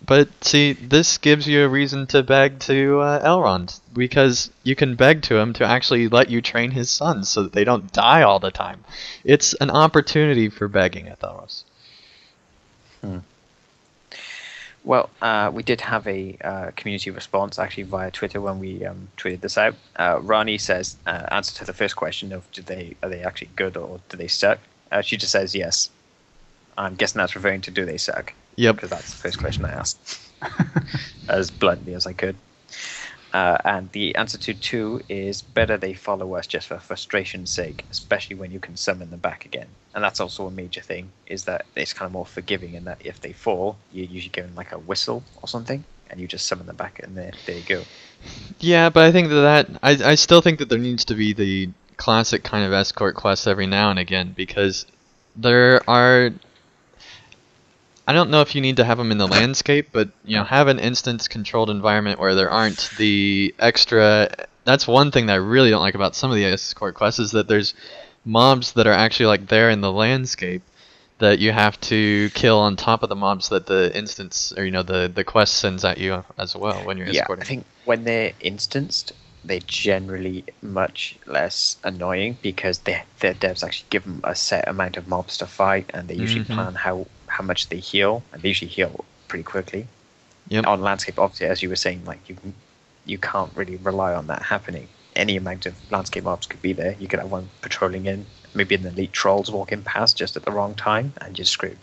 But see, this gives you a reason to beg to Elrond, because you can beg to him to actually let you train his sons so that they don't die all the time. It's an opportunity for begging, Atheros. Well, we did have a community response actually via Twitter when we tweeted this out. Rani says, answer to the first question of are they actually good or do they suck? She just says yes. I'm guessing that's referring to do they suck? Yep. Because that's the first question I asked, as bluntly as I could. And the answer to 2 is better they follow us just for frustration's sake, especially when you can summon them back again. And that's also a major thing, is that it's kind of more forgiving in that if they fall, you usually give them like a whistle or something, and you just summon them back, and there you go. Yeah, but I think I still think that there needs to be the classic kind of escort quest every now and again, because there are... I don't know if you need to have them in the landscape, but you know, have an instance-controlled environment where there aren't the extra. That's one thing that I really don't like about some of the escort quests, is that there's mobs that are actually like there in the landscape that you have to kill on top of the mobs that the instance, or you know, the quest sends at you as well when you're Yeah, escorting. I think when they're instanced, they're generally much less annoying because their devs actually give them a set amount of mobs to fight, and they usually plan how much they heal, and they usually heal pretty quickly. Yep. On landscape, obviously, as you were saying, like you can't really rely on that happening. Any amount of landscape mobs could be there. You could have one patrolling in, maybe an elite trolls walking past just at the wrong time, and you're screwed.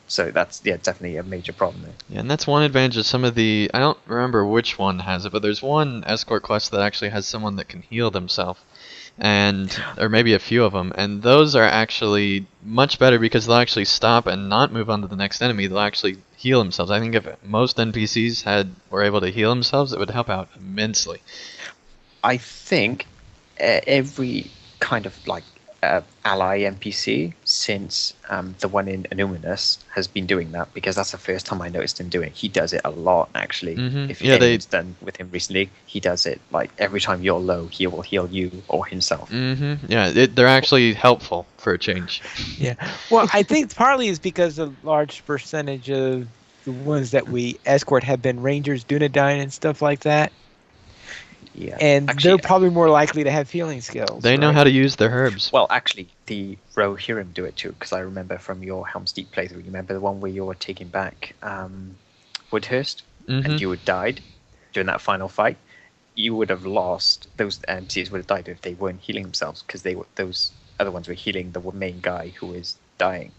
So that's definitely a major problem there. Yeah, and that's one advantage of some of the... I don't remember which one has it, but there's one escort quest that actually has someone that can heal themselves. Or maybe a few of them, and those are actually much better because they'll actually stop and not move on to the next enemy. They'll actually heal themselves. I think if most NPCs were able to heal themselves, it would help out immensely. I think every kind of like ally NPC since the one in Annuminous has been doing that, because that's the first time I noticed him doing. He does it a lot actually. If anyone's done with him recently, he does it like every time you're low, he will heal you or himself. Yeah, they're actually helpful for a change. Yeah. Well, I think partly is because a large percentage of the ones that we escort have been Rangers, Dunedain, and stuff like that. Yeah, And actually, they're probably more likely to have healing skills. They know how to use their herbs. Well, actually, the Rohirrim do it too, because I remember from your Helm's Deep playthrough, you remember the one where you were taking back Woodhurst, and you had died during that final fight. You would have lost, those NPCs would have died if they weren't healing themselves, because those other ones were healing the main guy who is dying.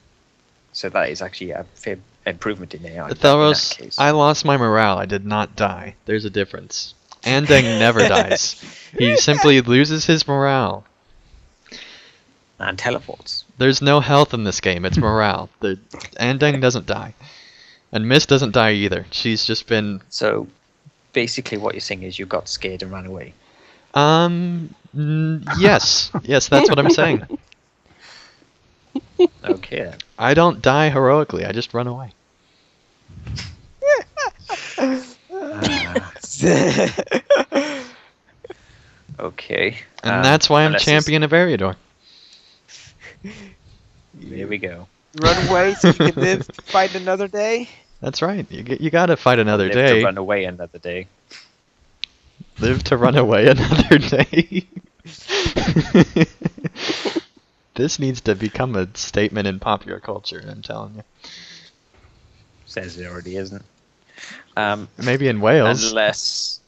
So that is actually a fair improvement in AI. In that case. I lost my morale. I did not die. There's a difference. Andeng never dies. He simply loses his morale. And teleports. There's no health in this game. It's morale. Andeng doesn't die. And Miss doesn't die either. She's just been... So, basically what you're saying is you got scared and ran away. Yes. Yes, that's what I'm saying. Okay then. I don't die heroically. I just run away. Okay. And that's why I'm unless champion of Eriador. There we go. Run away so you can live to fight another day. That's right. You gotta fight another Live day. to run away another day. Live to run away another day. This needs to become a statement in popular culture, I'm telling you. Says it already isn't. Maybe in Wales. Unless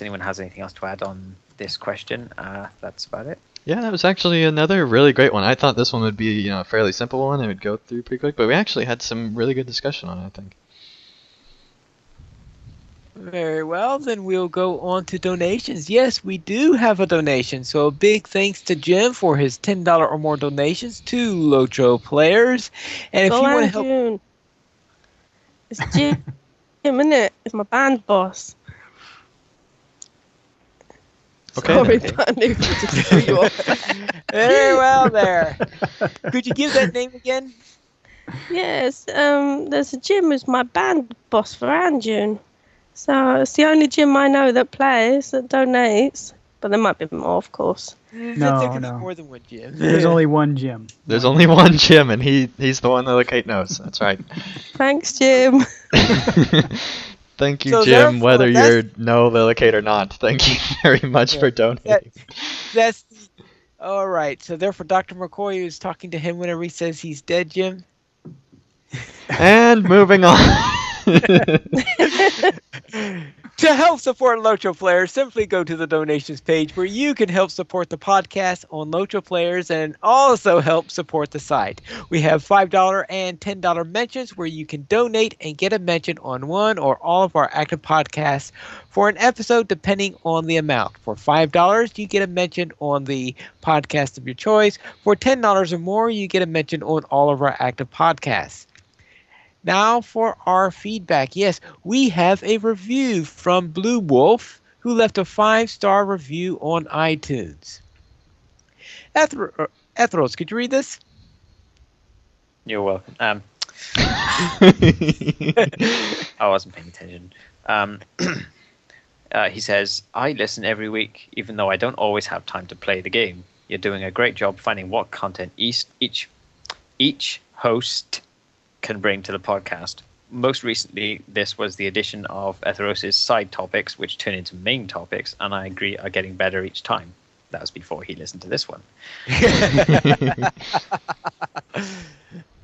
anyone has anything else to add on this question, that's about it. Yeah, that was actually another really great one. I thought this one would be, a fairly simple one. It would go through pretty quick, but we actually had some really good discussion on it, I think. Very well, then we'll go on to donations. Yes, we do have a donation. So a big thanks to Jim for his $10 or more donations to LOTRO players. And if Go you want on, to help, June. It's Jim, isn't it? It's my band boss. Okay, Sorry, then. but I knew to screw you up. very well there. Could you give that name again? Yes, there's a Jim who's my band boss for Anjune. So it's the only Jim I know that plays, that donates. But there might be more, of course. There No, could be no. more than one Jim. There's only one Jim. There's only one Jim, and he's the one that Kate knows. That's right. Thanks, Jim. Thank you, So Jim, therefore, whether you're that's- no Lillicate or not. Thank you very much for donating. That's all right. So therefore, Dr. McCoy is talking to him whenever he says he's dead, Jim. And moving on. To help support LOTRO players, simply go to the donations page where you can help support the podcast on LOTRO players and also help support the site. We have $5 and $10 mentions where you can donate and get a mention on one or all of our active podcasts for an episode depending on the amount. For $5, you get a mention on the podcast of your choice. For $10 or more, you get a mention on all of our active podcasts. Now for our feedback. Yes, we have a review from Blue Wolf, who left a 5-star review on iTunes. Ethros, could you read this? You're welcome. I wasn't paying attention. He says, I listen every week, even though I don't always have time to play the game. You're doing a great job finding what content each host can bring to the podcast. Most recently, this was the addition of Etheros' side topics, which turn into main topics, and I agree are getting better each time. That was before he listened to this one.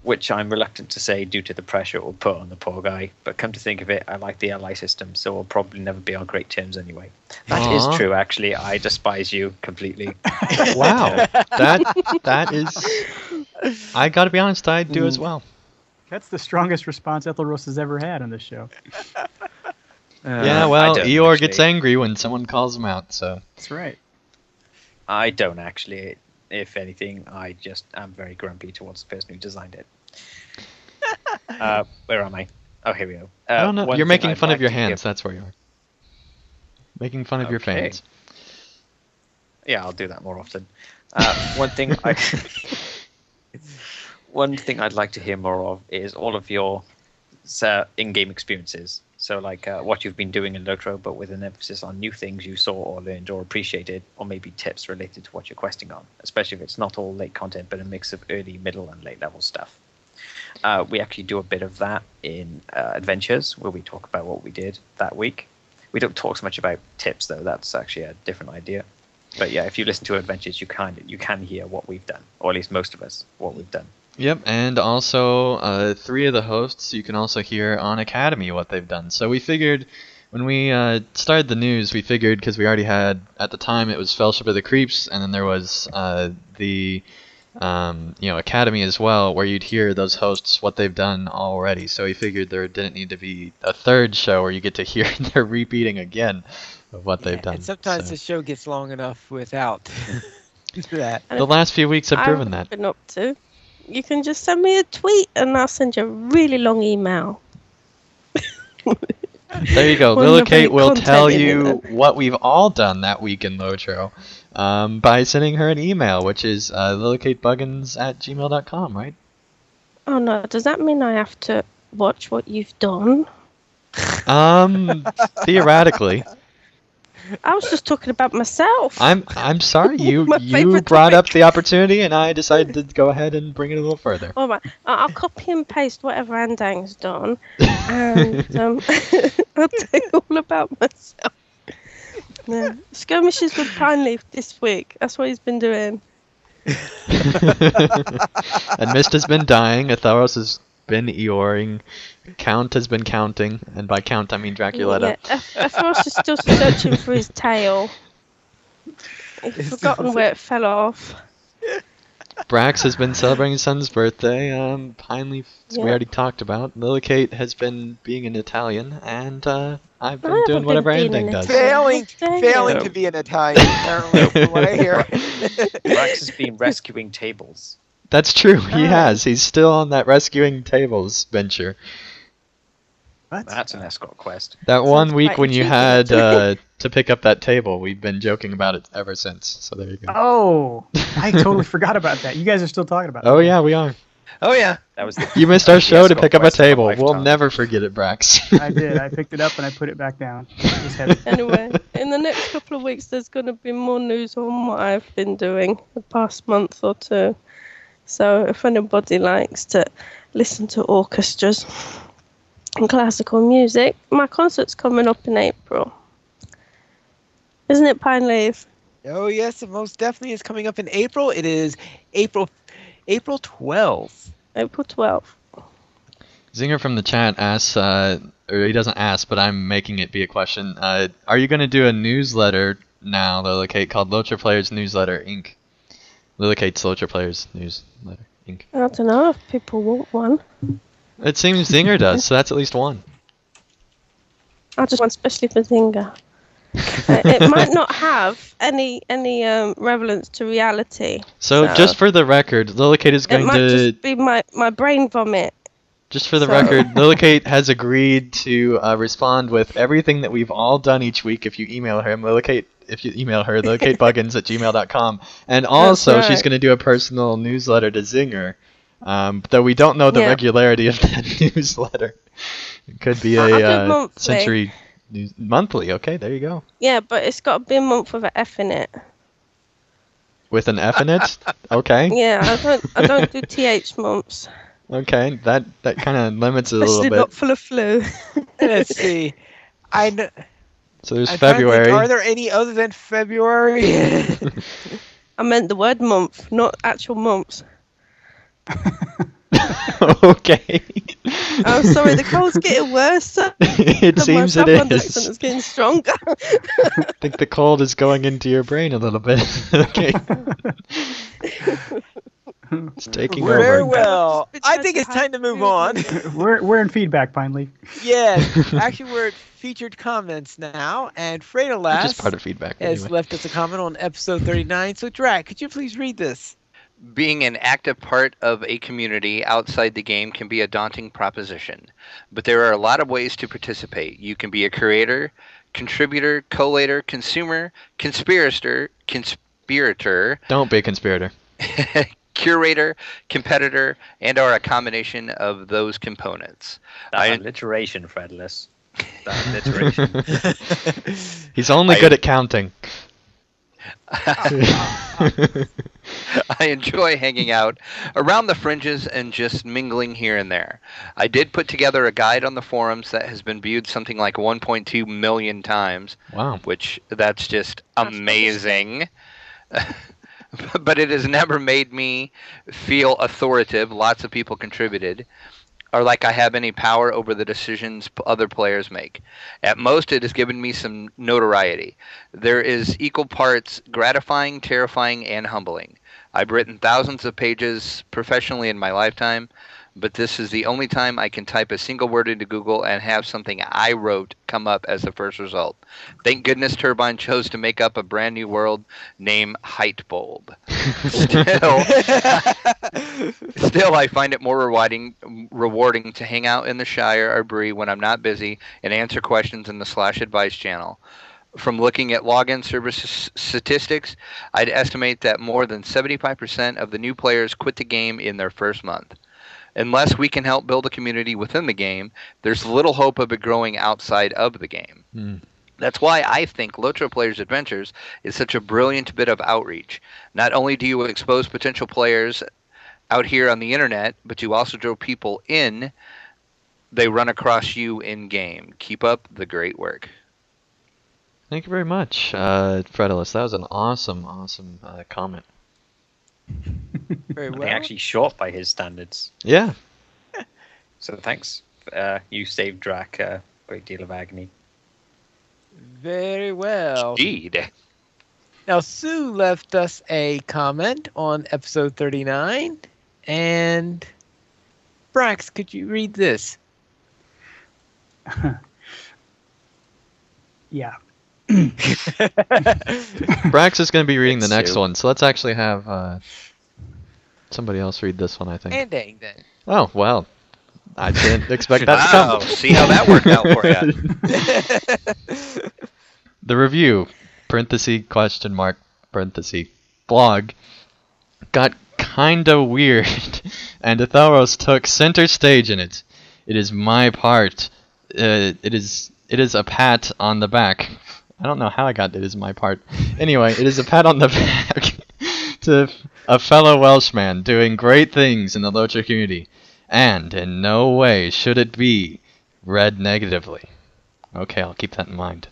Which I'm reluctant to say due to the pressure it will put on the poor guy. But come to think of it, I like the ally system, so we'll probably never be on great terms anyway. That is true, actually. I despise you completely. Wow. That is... I gotta be honest, I do as well. That's the strongest response Ethelros has ever had on this show. Yeah, well, I don't, Eeyore actually. gets angry when someone calls him out, so... That's right. I don't actually. If anything, I just am very grumpy towards the person who designed it. Where am I? Oh, here we go. I don't know. one You're thing making I'd fun like of your to hear- hands, that's where you are. Making fun of your Okay. fans. Yeah, I'll do that more often. One thing I'd like to hear more of is all of your in-game experiences. So, like what you've been doing in LOTRO, but with an emphasis on new things you saw or learned or appreciated, or maybe tips related to what you're questing on, especially if it's not all late content, but a mix of early, middle, and late level stuff. We actually do a bit of that in Adventures, where we talk about what we did that week. We don't talk so much about tips, though. That's actually a different idea. But yeah, if you listen to Adventures, you can hear what we've done, or at least most of us, what we've done. Yep, and also 3 of the hosts you can also hear on Academy what they've done. So we figured when we started the news, we figured because we already had at the time it was Fellowship of the Creeps, and then there was the Academy as well, where you'd hear those hosts what they've done already. So we figured there didn't need to be a third show where you get to hear their repeating again of what they've done. And sometimes So the show gets long enough without that. the last few weeks have proven that. I've been up to. You can just send me a tweet and I'll send you a really long email. There you go. When Lila the Kate will content tell in you it. what we've all done that week in LOTRO by sending her an email, which is lilacatebuggins@gmail.com, right? Oh no, does that mean I have to watch what you've done? Theoretically. I was just talking about myself. I'm sorry, you My favourite brought up topic. the opportunity, and I decided to go ahead and bring it a little further. All right, I'll copy and paste whatever Andang's done, and I'll tell you all about myself. Yeah. Skirmishes with Pine Leaf this week. That's what he's been doing. And Mist has been dying. Atheros has been Eoring. Count has been counting, and by count I mean Draculetta. Yeah, Frost is still searching for his tail. He's forgotten where it fell off. Brax has been celebrating his son's birthday. Pineleaf, we Yeah. already talked about. Lillicate has been being an Italian, and I've I been haven't doing been whatever being anything an does. Italian. Failing to be an Italian, apparently, from what I hear. Rex has been rescuing tables. That's true. He Ah. has. He's still on that rescuing tables venture. What? That's an escort quest. That one Sounds week quite when you intriguing, had actually. to pick up that table, we've been joking about it ever since. So there you go. Oh, I totally forgot about that. You guys are still talking about Oh that. yeah, we are. Oh yeah. That was the, You missed our the show to escort pick up a quest of a table. We'll lifetime. never forget it, Brax. I did. I picked it up and I put it back down. It was heavy. Anyway, in the next couple of weeks, there's going to be more news on what I've been doing the past month or two. So if anybody likes to listen to orchestras and classical music, my concert's coming up in April. Isn't it, Pine Leaf? Oh yes, it most definitely is coming up in April. It is April 12th. April 12th. Zinger from the chat asks, or he doesn't ask, but I'm making it be a question. Are you going to do a newsletter now, Lillicate, called LOTRO Players Newsletter Inc.? Lillicate's LOTRO Players Newsletter Inc. I don't know if people want one. It seems Zinger does, so that's at least one. I just want especially for Zinger. It might not have any relevance to reality. So just for the record, Lillicate is It going might to... just be my brain vomit. Just for the So- record, Lillicate has agreed to respond with everything that we've all done each week if you email her. LillicateBuggins@gmail.com. And also, she's right. going to do a personal newsletter to Zinger, though we don't know the Yeah. regularity of that newsletter. It could be I'll do a monthly. century news monthly. Okay, there you go. Yeah, but it's got to be a month with an F in it. With an F in it. Okay. Yeah, I don't do TH months, Okay, that kind of limits it a especially little not bit. full of flu. Let's see. I know. So there's I'm trying to think, February. are there any other than February? I meant the word month, not actual months. Okay. I'm sorry, the cold's getting worse. It seems it My accent is. is getting stronger. I think the cold is going into your brain a little bit. Okay. It's taking Very over. well. Just I been think it's trying time to to move hide on. We're in feedback, Pine Leaf. Yes, actually, we're at featured comments now, and Freda Which is Lass part of feedback. has Anyway. left us a comment on episode 39. So, Drac, could you please read this? Being an active part of a community outside the game can be a daunting proposition, but there are a lot of ways to participate. You can be a creator, contributor, collator, consumer, conspirator, Don't be a conspirator. curator, competitor, and or a combination of those components. That alliteration, Fredless. That alliteration. He's only I- good at counting. I enjoy hanging out around the fringes and just mingling here and there. I did put together a guide on the forums that has been viewed something like 1.2 million times, Wow. which that's just That's amazing. But it has never made me feel authoritative. Lots of people contributed. Or like I have any power over the decisions other players make. At most, it has given me some notoriety. There is equal parts gratifying, terrifying, and humbling. I've written thousands of pages professionally in my lifetime, but this is the only time I can type a single word into Google and have something I wrote come up as the first result. Thank goodness Turbine chose to make up a brand new world named Height Bulb. Still, I find it more rewarding to hang out in the Shire or Bree when I'm not busy and answer questions in the /advice channel. From looking at login service statistics, I'd estimate that more than 75% of the new players quit the game in their first month. Unless we can help build a community within the game, there's little hope of it growing outside of the game. Mm. That's why I think LOTRO Players Adventures is such a brilliant bit of outreach. Not only do you expose potential players out here on the internet, but you also draw people in. They run across you in game. Keep up the great work. Thank you very much, Fredulous. That was an awesome comment. Very I think well. actually short by his standards. Yeah. So thanks. You saved Drac a great deal of agony. Very well. Indeed. Now, Sue left us a comment on episode 39. And Brax, could you read this? Yeah. Brax is going to be reading the Thanks, next Sue. one, so let's actually have somebody else read this one, I think. And dang then. Oh, well. I didn't expect that to come. Wow, see how that worked out for you. The review, parenthesis, blog, got kinda weird, and Atheros took center stage in it. It is my part. It is a pat on the back. I don't know how I got it is my part. Anyway, it is a pat on the back to a fellow Welshman doing great things in the LOTRO community. And in no way should it be read negatively. Okay, I'll keep that in mind.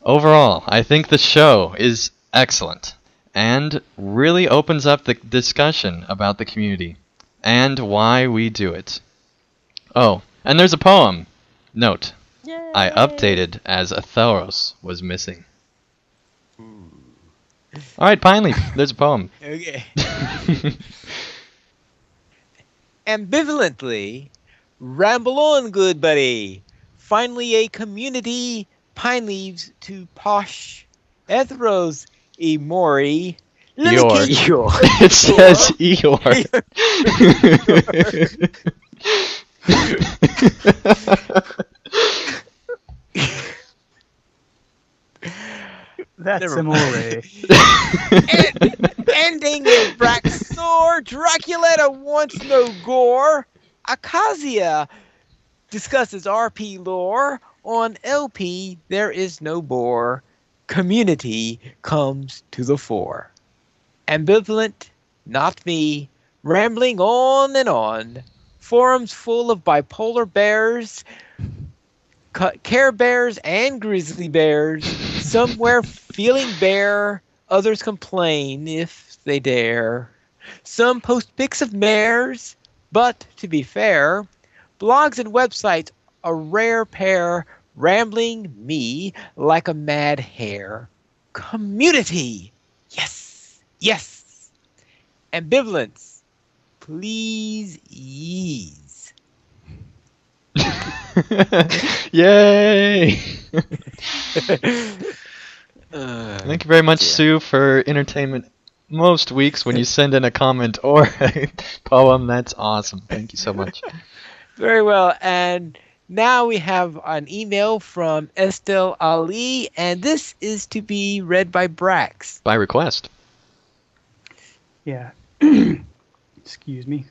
Overall, I think the show is excellent and really opens up the discussion about the community and why we do it. Oh, and there's a poem. Note, Yay. I updated as Atheros was missing. Alright, Pineleaf, there's a poem. Okay. Ambivalently, ramble on, good buddy. Finally, a community. Pine leaves to posh. Ethros, Emori. Eeyore. Eeyore. It says Eeyore. That's Never amore. Ending in Braxor. Draculetta wants no gore. Acacia discusses RP lore. On LP, there is no bore. Community comes to the fore. Ambivalent, not me. Rambling on and on. Forums full of bipolar bears, Care Bears, and Grizzly Bears. Somewhere feeling bare. Others complain if they dare. Some post pics of mares. But, to be fair, blogs and websites a rare pair. Rambling me like a mad hare. Community. Yes. Yes. Ambivalence. Please ease. Yay! Uh, Thank you very much, dear. Sue, for entertainment most weeks when you send in a comment or a poem. That's awesome. Thank you so much. Very well. And now we have an email from Estelle Ali, and this is to be read by Brax. By request. Yeah. Excuse me.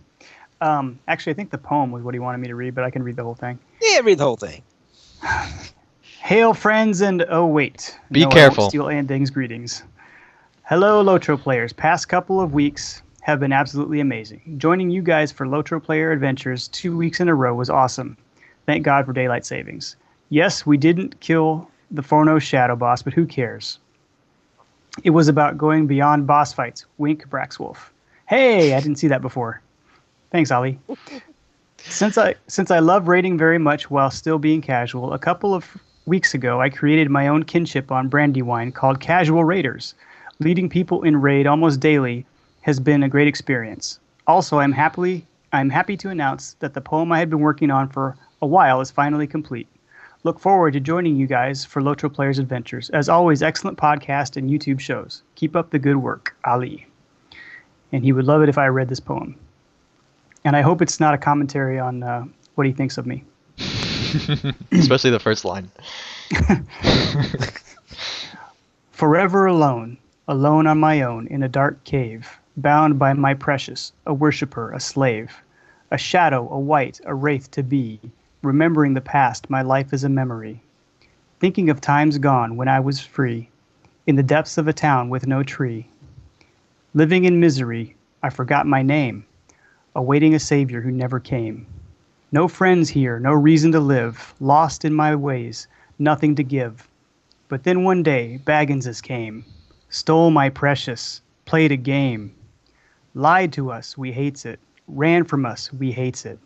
Actually, I think the poem was what he wanted me to read, but I can read the whole thing. Yeah, read the whole thing. Hail, friends, and oh wait. Be No, I won't careful. steal Anding's greetings. Hello, LOTRO players. Past couple of weeks have been absolutely amazing. Joining you guys for LOTRO player adventures 2 weeks in a row was awesome. Thank God for daylight savings. Yes, we didn't kill the Forno Shadow Boss, but who cares? It was about going beyond boss fights. Wink, Braxwolf. Hey, I didn't see that before. Thanks, Ali. Since I love raiding very much while still being casual, a couple of weeks ago I created my own kinship on Brandywine called Casual Raiders. Leading people in raid almost daily has been a great experience. Also, I'm happy to announce that the poem I had been working on for a while is finally complete. Look forward to joining you guys for LOTRO Players Adventures. As always, excellent podcast and YouTube shows. Keep up the good work, Ali. And he would love it if I read this poem. And I hope it's not a commentary on what he thinks of me. Especially the first line. Forever alone, alone on my own in a dark cave, bound by my precious, a worshipper, a slave, a shadow, a white, a wraith to be, remembering the past, my life is a memory. Thinking of times gone when I was free, in the depths of a town with no tree. Living in misery, I forgot my name, awaiting a savior who never came. No friends here, no reason to live, lost in my ways, nothing to give. But then one day, Bagginses came, stole my precious, played a game, lied to us, we hates it, ran from us, we hates it.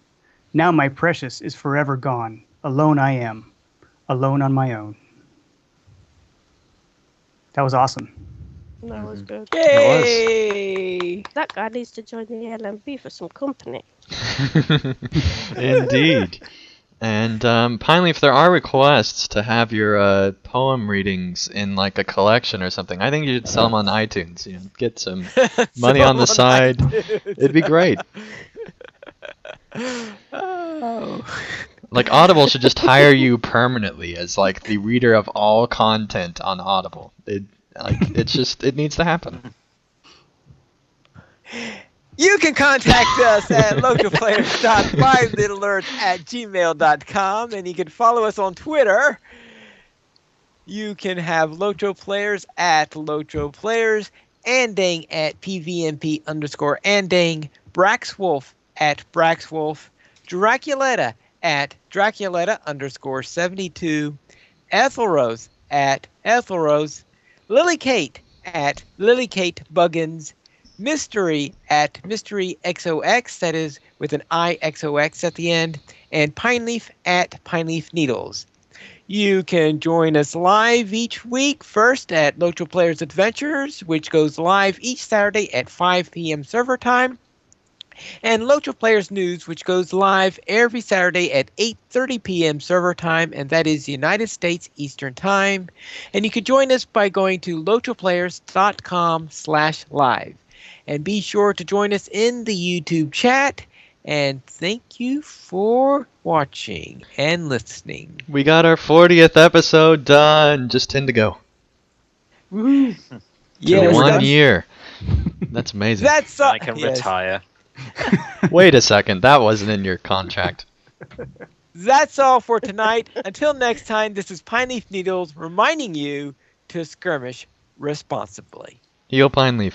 Now my precious is forever gone, alone I am, alone on my own. That was awesome. That was good. Yay! That guy needs to join the LMB for some company. Indeed. And finally, if there are requests to have your poem readings in like a collection or something, I think you should sell them on iTunes. You know, get some money on the side. It'd be great. Oh. Like Audible should just hire you permanently as like the reader of all content on Audible. It needs to happen. You can contact us at lotroflayers.5littlelearth@gmail.com, and you can follow us on Twitter. You can have Lotro Players at Lotro Players, Andang at PVMP_Andang, Braxwolf at Braxwolf, Draculetta at Draculetta_72, Ethelrose at Ethelrose, Lily Kate at Lily Kate Buggins, Mystery at Mystery XOX, that is with an IXOX at the end, and Pineleaf at Pineleaf Needles. You can join us live each week, first at Lotro Players Adventures, which goes live each Saturday at 5 p.m. server time, and Lotro Players News, which goes live every Saturday at 8:30 p.m. server time, and that is United States Eastern Time. And you can join us by going to lotroplayers.com/live. And be sure to join us in the YouTube chat. And thank you for watching and listening. We got our 40th episode done. Just 10 to go. Woo! To 1 that's- year. That's amazing. That's I can yes. retire. Wait a second. That wasn't in your contract. That's all for tonight. Until next time, this is Pineleaf Needles reminding you to skirmish responsibly. Heal Pine Leaf.